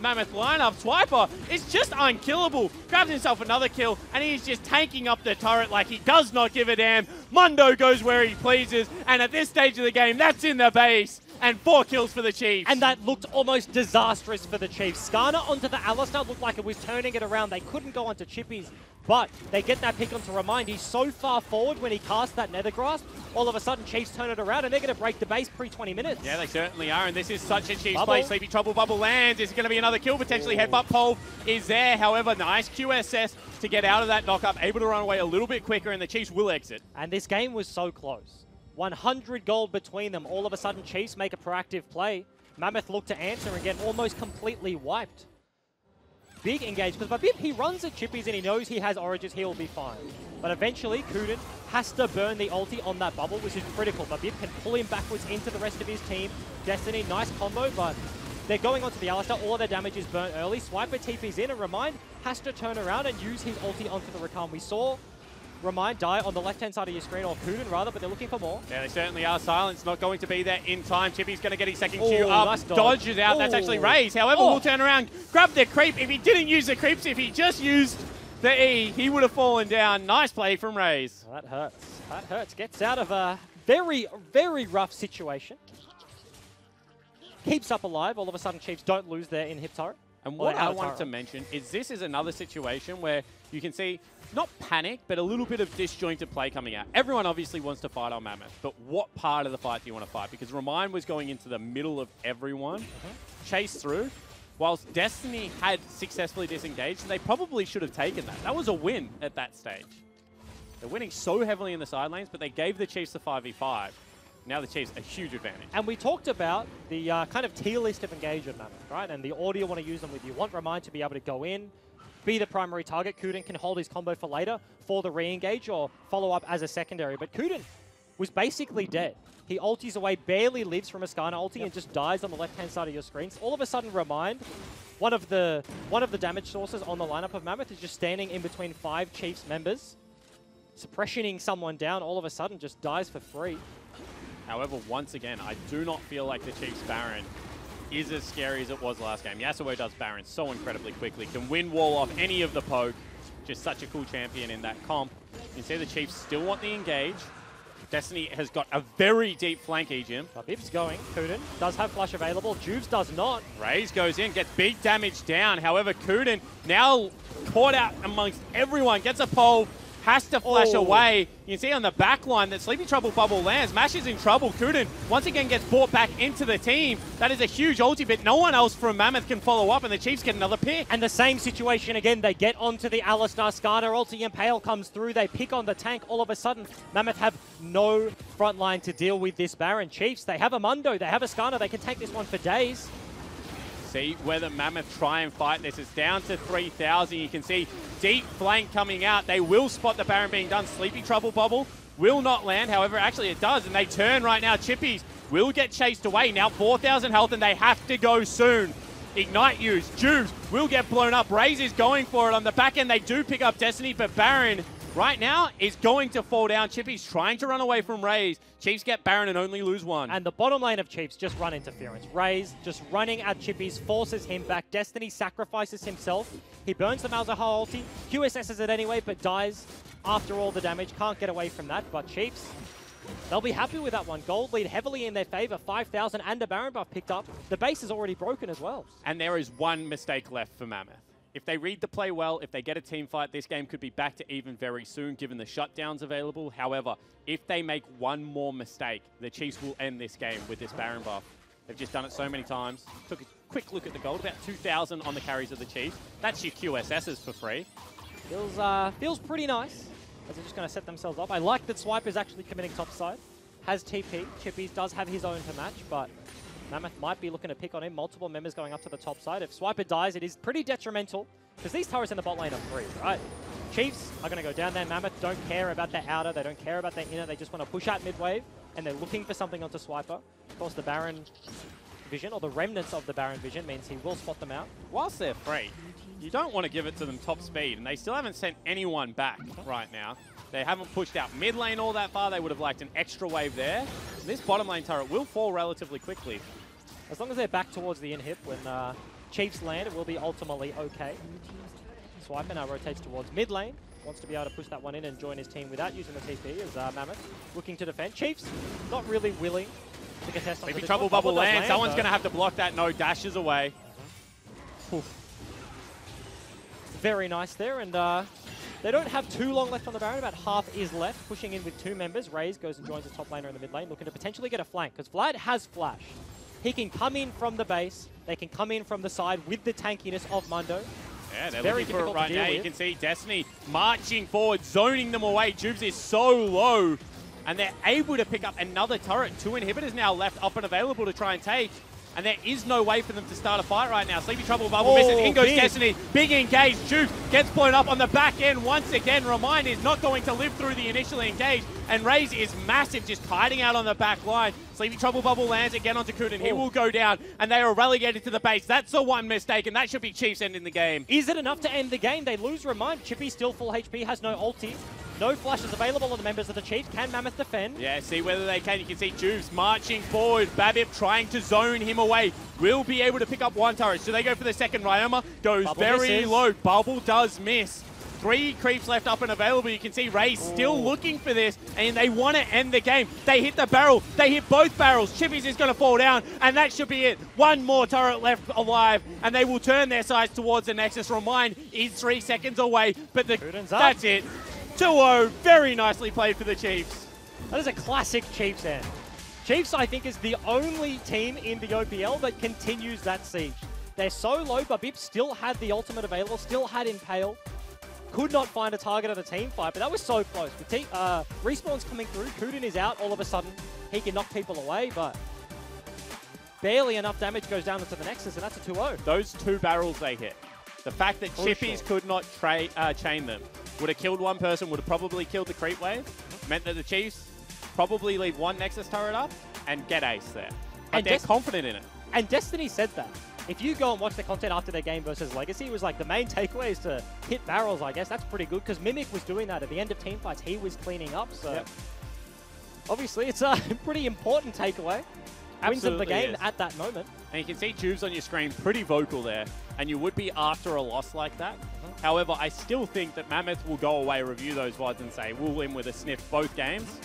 Mammoth lineup. Swiper is just unkillable. Grabs himself another kill, and he's just tanking up the turret like he does not give a damn. Mundo goes where he pleases, and at this stage of the game, that's in the base. And 4 kills for the Chiefs. And that looked almost disastrous for the Chiefs. Skarner onto the Alistar looked like it was turning it around. They couldn't go onto Chippies, but they get that pick onto Remind. He's so far forward when he casts that Nether Grasp. All of a sudden, Chiefs turn it around, and they're going to break the base pre-20 minutes. Yeah, they certainly are, and this is such a Chiefs play. Sleepy Trouble Bubble lands. Is it going to be another kill, potentially? Headbutt Pole is there. However, nice QSS to get out of that knock-up. Able to run away a little bit quicker, and the Chiefs will exit. And this game was so close. 100 gold between them. All of a sudden, Chiefs make a proactive play. Mammoth look to answer and get almost completely wiped. Big engage, because Babip, he runs at Chippies and he knows he has Origins, he will be fine. But eventually, Kuden has to burn the ulti on that bubble, which is critical. Babip can pull him backwards into the rest of his team. Destiny, nice combo, but they're going onto the Alistar. All of their damage is burnt early. Swiper TP's in, and Remind has to turn around and use his ulti onto the Rakan. We saw Remind die on the left-hand side of your screen, or Kuden rather, but they're looking for more. Yeah, they certainly are. Silence not going to be there in time. Chippy's going to get his second Q up. Nice dodges out. That's actually Raze. However, we'll turn around, grab the creep. If he didn't use the creeps, if he just used the E, he would have fallen down. Nice play from Raze. That hurts. That hurts. Gets out of a very, very rough situation. Keeps up alive. All of a sudden, Chiefs don't lose their in-hip turret. And what I wanted to mention is this is another situation where you can see not panic, but a little bit of disjointed play coming out. Everyone obviously wants to fight on Mammoth, but what part of the fight do you want to fight? Because Remind was going into the middle of everyone, chased through, whilst Destiny had successfully disengaged, and they probably should have taken that. That was a win at that stage. They're winning so heavily in the side lanes, but they gave the Chiefs the 5v5. Now the Chiefs a huge advantage. And we talked about the kind of tier list of engage of Mammoth, right? And the order you want to use them with. You want Remind to be able to go in, be the primary target. Kuden can hold his combo for later for the re-engage or follow up as a secondary. But Kuden was basically dead. He ultis away, barely lives from a Skarner ulti, and just dies on the left-hand side of your screen. So all of a sudden, Remind, one of the damage sources on the lineup of Mammoth, is just standing in between 5 Chiefs members, suppressioning someone down. All of a sudden, just dies for free. However, once again, I do not feel like the Chiefs Baron is as scary as it was last game. Yasuo does Baron so incredibly quickly, can win wall off any of the poke, just such a cool champion in that comp. You can see the Chiefs still want the engage. Destiny has got a very deep flank, Ejim. Bib's going. Kuden does have flash available. Juves does not. Raze goes in, gets big damage down. However, Kuden now caught out amongst everyone, gets a pole, has to flash away. You can see on the back line that Sleepy Trouble Bubble lands. Mash is in trouble. Kuden once again gets brought back into the team. That is a huge ulti, but no one else from Mammoth can follow up, and the Chiefs get another pick. And the same situation again. They get onto the Alistar. Skarner ulti Impale comes through. They pick on the tank. All of a sudden, Mammoth have no front line to deal with this Baron. Chiefs, they have a Mundo. They have a Skarner. They can take this one for days. See whether Mammoth try and fight this. It's down to 3,000. You can see deep flank coming out. They will spot the Baron being done. Sleepy Trouble Bubble will not land. However, actually it does, and they turn right now. Chippies will get chased away. Now 4,000 health, and they have to go soon. Ignite use. Juves will get blown up. Raze is going for it on the back end. They do pick up Destiny, but Baron right now is going to fall down. Chippy's trying to run away from Raze. Chiefs get Baron and only lose one. And the bottom lane of Chiefs just run interference. Raze just running at Chippies, forces him back. Destiny sacrifices himself. He burns the Malzahar ulti, QSS's it anyway, but dies after all the damage. Can't get away from that, but Chiefs, they'll be happy with that one. Gold lead heavily in their favor. 5,000 and a Baron buff picked up. The base is already broken as well. And there is one mistake left for Mammoth. If they read the play well, if they get a team fight, this game could be back to even very soon, given the shutdowns available. However, if they make one more mistake, the Chiefs will end this game with this Baron buff. They've just done it so many times. Took a quick look at the gold, about 2,000 on the carries of the Chiefs. That's your QSSs for free. Feels pretty nice, as they're just going to set themselves up. I like that Swipe is actually committing topside. Has TP. Chippies does have his own to match, but Mammoth might be looking to pick on him. Multiple members going up to the top side. If Swiper dies, it is pretty detrimental, because these turrets in the bot lane are free, right? Chiefs are going to go down there. Mammoth don't care about their outer. They don't care about their inner. They just want to push out mid-wave, and they're looking for something onto Swiper. Of course, the Baron vision, or the remnants of the Baron vision, means he will spot them out. Whilst they're free, you don't want to give it to them top speed, and they still haven't sent anyone back right now. They haven't pushed out mid lane all that far. They would have liked an extra wave there. And this bottom lane turret will fall relatively quickly. As long as they're back towards the inhib when Chiefs land, it will be ultimately okay. Swiper now rotates towards mid lane. Wants to be able to push that one in and join his team without using the TP as Mammoth looking to defend. Chiefs not really willing to contest on Maybe Trouble Bubble lands. Someone's going to have to block that. No, dashes away. Very nice there, and they don't have too long left on the Baron. About half is left, pushing in with two members. Raze goes and joins the top laner in the mid lane, looking to potentially get a flank, because Vlad has flash. He can come in from the base. They can come in from the side with the tankiness of Mundo. Yeah, they're very looking for it right now. You can see Destiny marching forward, zoning them away. Jubes is so low, and they're able to pick up another turret. 2 inhibitors now left up and available to try and take. And there is no way for them to start a fight right now. Sleepy Trouble Bubble misses. In goes Destiny. Big engage. Juice gets blown up on the back end once again. Remind is not going to live through the initial engage. And Raze is massive, just hiding out on the back line. Sleepy Trouble Bubble lands again onto Kuden. He will go down, and they are relegated to the base. That's the one mistake, and that should be Chiefs ending the game. Is it enough to end the game? They lose Remind. Chippy still full HP, has no ulti. No flashes available on the members of the Chiefs. Can Mammoth defend? Yeah, see whether they can. You can see Juves marching forward. Babip trying to zone him away. Will be able to pick up one turret. So they go for the second. Ryoma goes very low. Bubble does miss. 3 creeps left up and available. You can see Raze still looking for this, and they want to end the game. They hit the barrel. They hit both barrels. Chippies is going to fall down, and that should be it. One more turret left alive, and they will turn their sights towards the Nexus. Remind is 3 seconds away, but that's it. 2-0. Very nicely played for the Chiefs. That is a classic Chiefs end. Chiefs, I think, is the only team in the OPL that continues that siege. They're so low, but Bip still had the ultimate available, still had Impale. Could not find a target at a team fight, but that was so close. With Respawn's coming through, Kuden is out all of a sudden. He can knock people away, but barely enough damage goes down into the Nexus, and that's a 2-0. Those 2 barrels they hit. The fact that Chippies could not chain them would have killed one person, would have probably killed the creep wave, meant that the Chiefs probably leave 1 Nexus turret up and get ace there. But and they're confident in it. And Destiny said that. If you go and watch the content after their game versus Legacy, it was like the main takeaway is to hit barrels, I guess. That's pretty good, because Mimic was doing that at the end of team fights. He was cleaning up, so obviously it's a pretty important takeaway. Wins them the game at that moment. And you can see Juves on your screen pretty vocal there, and you would be after a loss like that. However, I still think that Mammoth will go away, review those VODs and say, we'll win with a sniff both games.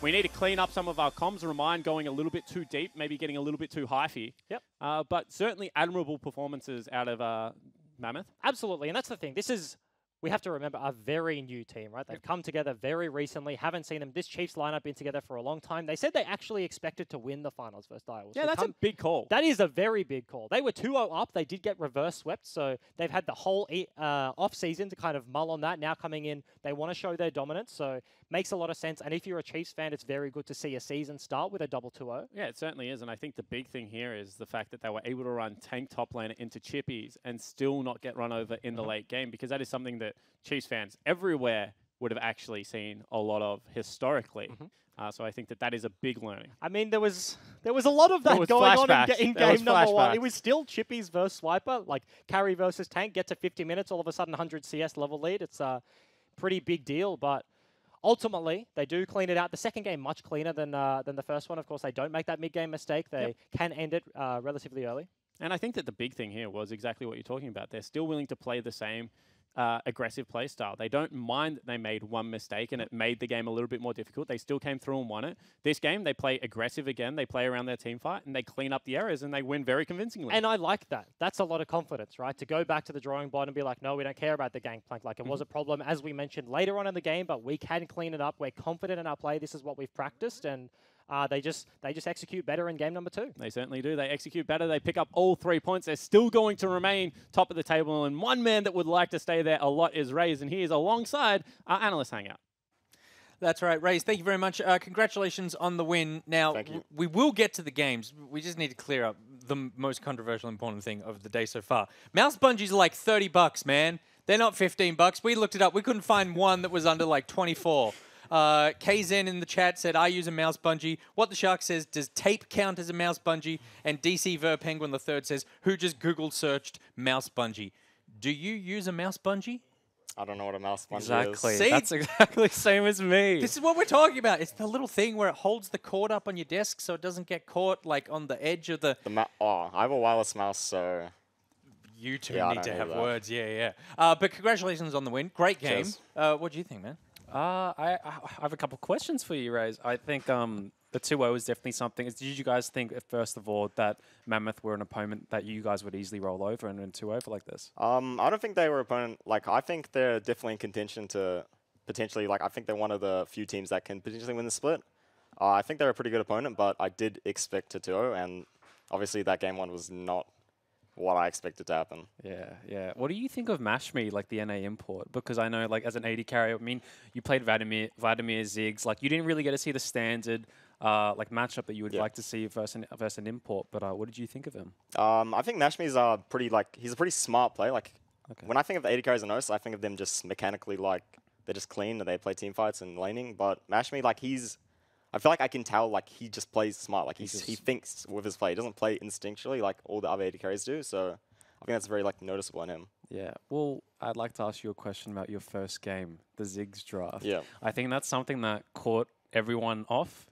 We need to clean up some of our comms. Remind going a little bit too deep, maybe getting a little bit too hyphy. Yep. But certainly admirable performances out of Mammoth. Absolutely, and that's the thing. This is, we have to remember, a very new team, right? They've come together very recently. Haven't seen them. This Chiefs lineup been together for a long time. They said they actually expected to win the finals versus Direwolves. Yeah, that's a big call. That is a very big call. They were 2-0 up. They did get reverse swept, so they've had the whole off season to kind of mull on that. Now coming in, they want to show their dominance, so makes a lot of sense. And if you're a Chiefs fan, it's very good to see a season start with a double 2-0. Yeah, it certainly is. And I think the big thing here is the fact that they were able to run tank top laner into chippies and still not get run over in the late game, because that is something that Chiefs fans everywhere would have actually seen a lot of historically. So I think that that is a big learning. I mean, there was a lot of that going on in game number 1. It was still chippies versus swiper, like carry versus tank, get to 50 minutes, all of a sudden 100 CS level lead. It's a pretty big deal, but ultimately, they do clean it out. The second game much cleaner than the first one. Of course, they don't make that mid-game mistake. They can end it relatively early. And I think that the big thing here was exactly what you're talking about. They're still willing to play the same aggressive play style. They don't mind that they made one mistake and it made the game a little bit more difficult. They still came through and won it. This game, they play aggressive again. They play around their team fight and they clean up the errors and they win very convincingly. And I like that. That's a lot of confidence, right? To go back to the drawing board and be like, no, we don't care about the gangplank. Like, it was a problem, as we mentioned later on in the game, but we can clean it up. We're confident in our play. This is what we've practiced. And they just execute better in game number 2. They certainly do. They execute better. They pick up all 3 points. They're still going to remain top of the table. And one man that would like to stay there a lot is Raze, and he is alongside our analyst hangout. That's right, Raze. Thank you very much. Congratulations on the win. Now, we will get to the games. We just need to clear up the most controversial, important thing of the day so far. Mouse bungees are like $30, man. They're not $15. We looked it up. We couldn't find one that was under like 24. KZen in the chat said, I use a mouse bungee. What the Shark says, does tape count as a mouse bungee? And DC Ver Penguin the Third says, who just Google searched mouse bungee? Do you use a mouse bungee? I don't know what a mouse bungee Exactly. is. See? That's exactly the same as me. This is what we're talking about. It's the little thing where it holds the cord up on your desk so it doesn't get caught like on the edge of the... I have a wireless mouse, so... You two Yeah, I need to don't have know that. words. Yeah. But congratulations on the win. Great game. Cheers. What do you think, man? I have a couple of questions for you, Raze. I think the 2-0 is definitely something. Did you guys think, first of all, that Mammoth were an opponent that you guys would easily roll over and win 2-0 like this? I don't think they were opponent. Like, I think they're definitely in contention to potentially, like, I think they're one of the few teams that can potentially win the split. I think they're a pretty good opponent, but I did expect a 2-0, and obviously that game 1 was not what I expected to happen. Yeah. What do you think of Mashme, like the NA import? Because I know, like, as an AD carrier, I mean, you played Vladimir, Ziggs. Like, you didn't really get to see the standard like matchup that you would like to see versus an import. But what did you think of him? I think Mashme's pretty, like, he's a pretty smart player. Like, when I think of the AD carriers and OS, I think of them just mechanically, like, they're just clean and they play team fights and laning. But Mashme, like, I feel like I can tell, like, he just plays smart. Like, he thinks with his play. He doesn't play instinctually like all the other AD carries do. So I think that's very, like, noticeable in him. Yeah. Well, I'd like to ask you a question about your first game, the Ziggs draft. Yeah. I think that's something that caught everyone off.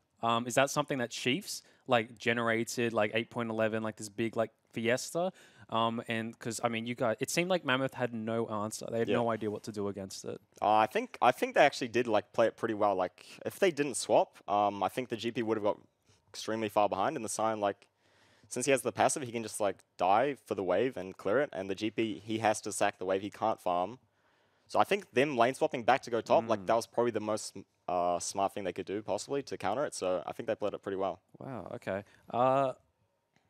Is that something that Chiefs, like, generated, like, 8.11, like, this big, like, fiesta? And because, I mean, you guys, it seemed like Mammoth had no answer. They had no idea what to do against it. I think they actually did, like, play it pretty well. Like, if they didn't swap, I think the GP would have got extremely far behind. And the Sion, like, since he has the passive, he can just, like, die for the wave and clear it. And the GP, he has to sack the wave. He can't farm. So I think them lane swapping back to go top, like, that was probably the most smart thing they could do, possibly, to counter it. So I think they played it pretty well. Wow, okay.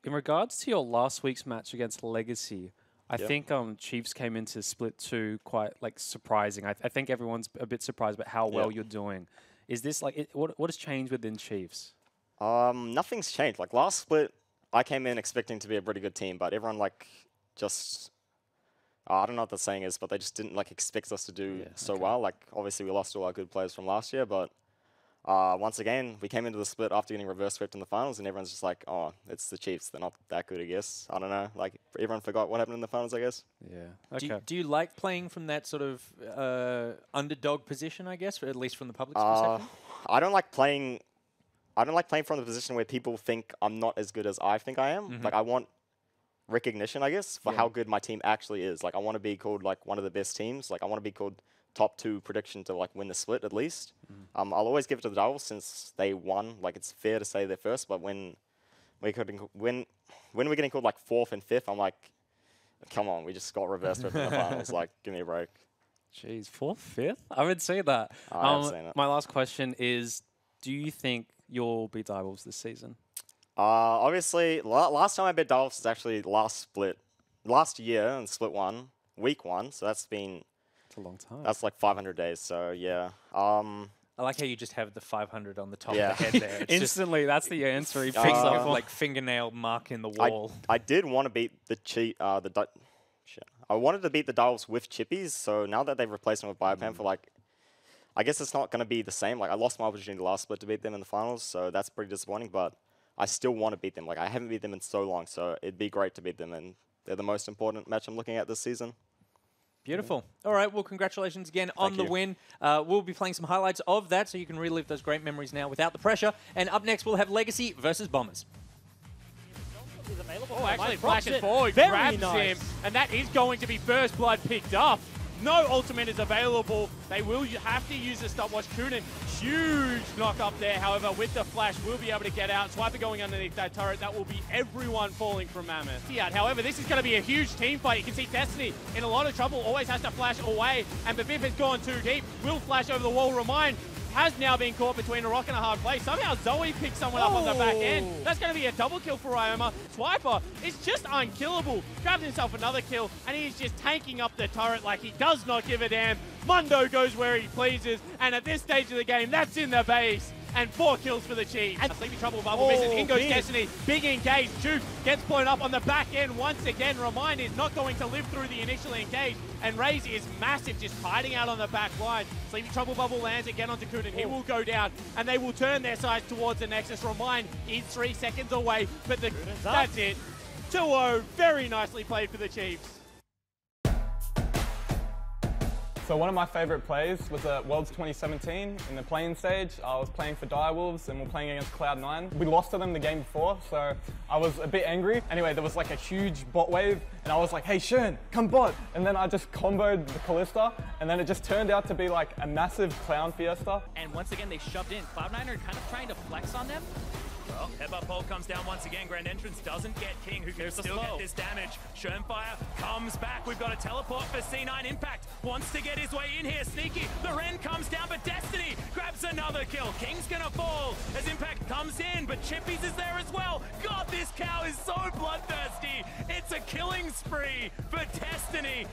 In regards to your last week's match against Legacy, I think Chiefs came into Split 2 quite, like, surprising. I think everyone's a bit surprised about how well you're doing. Is this, like, what has changed within Chiefs? Nothing's changed. Like, last Split, I came in expecting to be a pretty good team, but everyone, like, just... I don't know what the saying is, but they just didn't, like, expect us to do so well. Like, obviously, we lost all our good players from last year, but... once again, we came into the split after getting reverse swept in the finals, and everyone's just like, oh, it's the Chiefs. They're not that good, I guess. I don't know. Like, everyone forgot what happened in the finals, I guess. Yeah. Okay. Do you like playing from that sort of underdog position, I guess, or at least from the public's perspective? I don't like playing from the position where people think I'm not as good as I think I am. Like, I want recognition, I guess, for how good my team actually is. Like, I want to be called like one of the best teams. Like, I want to be called top 2 prediction to like win the split at least. I'll always give it to the Devils since they won. Like, it's fair to say they're first, but when we're getting called like 4th and 5th, I'm like, come on, we just got reversed over in the finals. Like, give me a break. Jeez, 4th, 5th? I would say that. I haven't seen it. My last question is, do you think you'll beat Direwolves this season? Obviously, last time I bet Devils was actually last year in split 1, week 1. So that's been It's a long time. that's like 500 days. So yeah. I like how you just have the 500 on the top Yeah. of the head there. It's just Instantly, that's the answer he fix picks up up. like fingernail mark in the wall. I did want to beat I wanted to beat the Devils with chippies. So now that they've replaced them with Biopan for like, I guess it's not going to be the same. Like, I lost my opportunity last split to beat them in the finals, so that's pretty disappointing. But I still want to beat them. Like, I haven't beat them in so long, so it'd be great to beat them. And they're the most important match I'm looking at this season. Beautiful. All right, well, congratulations again on the you. win. We'll be playing some highlights of that so you can relive those great memories now without the pressure. And up next, we'll have Legacy versus Bombers. Is available. Oh, actually Mike flashes drops it. forward, Very grabs nice. him, and that is going to be first blood picked up. No ultimate is available. They will have to use the stopwatch. Kunin, huge knock up there. However, with the flash, will be able to get out. Swiper going underneath that turret. That will be everyone falling from Mammoth. However, this is going to be a huge team fight. You can see Destiny in a lot of trouble. Always has to flash away. And Babip has gone too deep. Will flash over the wall. Remind has now been caught between a rock and a hard place. Somehow Zoe picks someone up on the back end. That's going to be a double kill for Ioma. Swiper is just unkillable. Grabs himself another kill, and he's just tanking up the turret like he does not give a damn. Mundo goes where he pleases, and at this stage of the game, that's in the base. And 4 kills for the Chiefs. And Sleepy Trouble bubble misses. In goes Destiny. Big engage. Juke gets blown up on the back end once again. Remind is not going to live through the initial engage. And Raze is massive, just hiding out on the back line. Sleepy Trouble bubble lands again onto Kunin. He will go down, and they will turn their sights towards the Nexus. Remind is 3 seconds away, but that's it. 2-0. Very nicely played for the Chiefs. So one of my favourite plays was at Worlds 2017 in the playing stage. I was playing for Direwolves and we're playing against Cloud9. We lost to them the game before, so I was a bit angry. Anyway, there was like a huge bot wave and I was like, hey Shern, come bot. And then I just comboed the Callista and then it just turned out to be like a massive clown fiesta. And once again, they shoved in. Cloud9 are kind of trying to flex on them. Well, headbutt pole comes down once again. Grand Entrance doesn't get King, who can still get this damage. Schönfire comes back. We've got a teleport for C9 Impact. Wants to get his way in here. Sneaky. The Ren comes down, but Destiny grabs another kill. King's gonna fall as Impact comes in, but Chippies is there as well. God, this cow is so bloodthirsty. It's a killing spree for Destiny.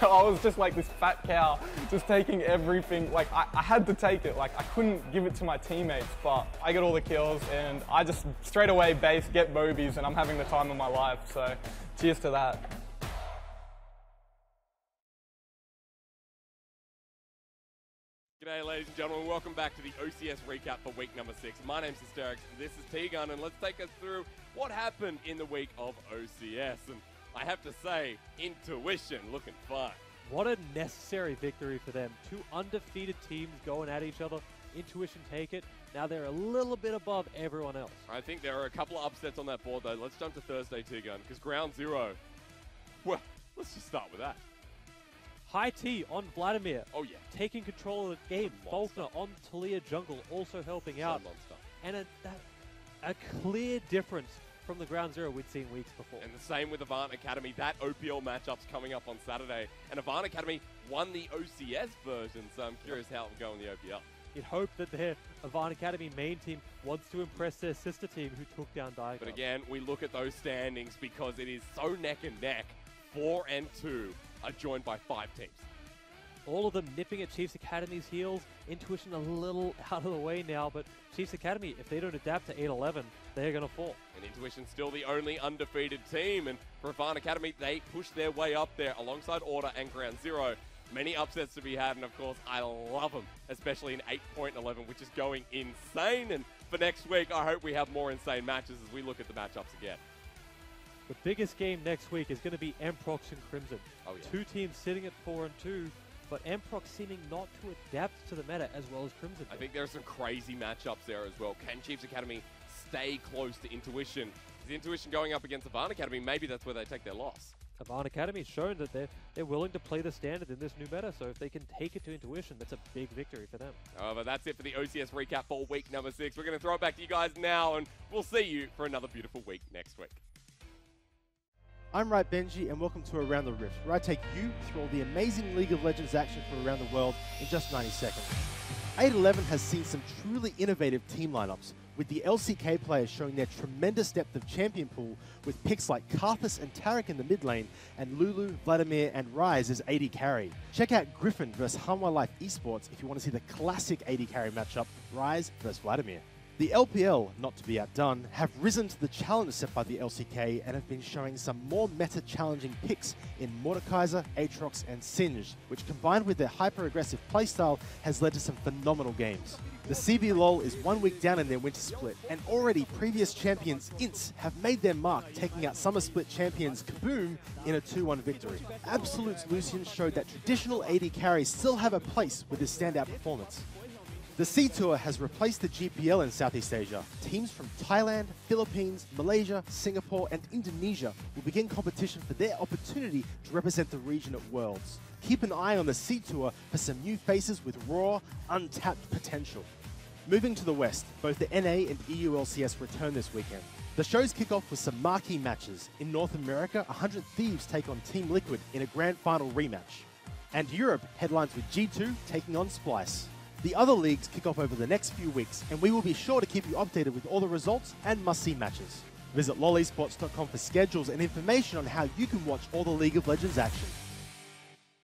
So I was just like this fat cow, just taking everything. Like I had to take it. Like I couldn't give it to my teammates, but I got all the kills and I just straight away base, get Mobies, and I'm having the time of my life. So cheers to that. G'day ladies and gentlemen, welcome back to the OCS recap for week number 6. My name's Hysterics, this is T-Gun, and let's take us through what happened in the week of OCS. And I have to say, Intuition looking fine. What a necessary victory for them. 2 undefeated teams going at each other. Intuition take it. Now they're a little bit above everyone else. I think there are a couple of upsets on that board though. Let's jump to Thursday, T-Gun, because ground 0, well, let's just start with that. High T on Vladimir. Oh yeah. Taking control of the game. Monster. Faulkner on Talia jungle also helping out. Monster. And a clear difference from the ground 0 we'd seen weeks before. And the same with Avant Academy. That OPL matchup's coming up on Saturday. And Avant Academy won the OCS version, so I'm curious how it'll go in the OPL. You'd hope that their Avant Academy main team wants to impress their sister team who took down Diagon. But again, we look at those standings because it is so neck and neck. 4 and 2 are joined by 5 teams. All of them nipping at Chiefs Academy's heels. Intuition a little out of the way now, but Chiefs Academy, if they don't adapt to 8-11, they're going to fall. And Intuition's still the only undefeated team, and for Avant Academy, they push their way up there alongside Order and Ground 0. Many upsets to be had, and of course, I love them, especially in 8.11, which is going insane. And for next week, I hope we have more insane matches as we look at the matchups again. The biggest game next week is going to be Mprox and Crimson. Oh, yeah. 2 teams sitting at 4 and 2, but Mprox seeming not to adapt to the meta as well as Crimson did. I think there are some crazy matchups there as well. Can Chiefs Academy stay close to Intuition? His intuition going up against Savannah Academy, maybe that's where they take their loss. Savannah Academy's shown that they're willing to play the standard in this new meta, so if they can take it to Intuition, that's a big victory for them. But that's it for the OCS recap for week number 6. We're going to throw it back to you guys now, and we'll see you for another beautiful week next week. I'm Right Benji, and welcome to Around the Rift, where I take you through all the amazing League of Legends action from around the world in just 90 seconds. 8-11 has seen some truly innovative team lineups, with the LCK players showing their tremendous depth of champion pool with picks like Karthus and Tarek in the mid lane, and Lulu, Vladimir, and Ryze as AD carry. Check out Griffin vs Hanwha Life Esports if you want to see the classic AD carry matchup, Ryze vs Vladimir. The LPL, not to be outdone, have risen to the challenge set by the LCK and have been showing some more meta-challenging picks in Mordekaiser, Aatrox, and Singed, which combined with their hyper-aggressive playstyle has led to some phenomenal games. The CBLOL is 1 week down in their winter split, and already previous champions INTS have made their mark, taking out summer split champions Kaboom in a 2-1 victory. Absolute's Lucian showed that traditional AD carries still have a place with his standout performance. The Sea Tour has replaced the GPL in Southeast Asia. Teams from Thailand, Philippines, Malaysia, Singapore, and Indonesia will begin competition for their opportunity to represent the region at Worlds. Keep an eye on the Sea Tour for some new faces with raw, untapped potential. Moving to the West, both the NA and EU LCS return this weekend. The shows kick off with some marquee matches. In North America, 100 Thieves take on Team Liquid in a grand final rematch. And Europe headlines with G2 taking on Splice. The other leagues kick off over the next few weeks, and we will be sure to keep you updated with all the results and must-see matches. Visit lolesports.com for schedules and information on how you can watch all the League of Legends action.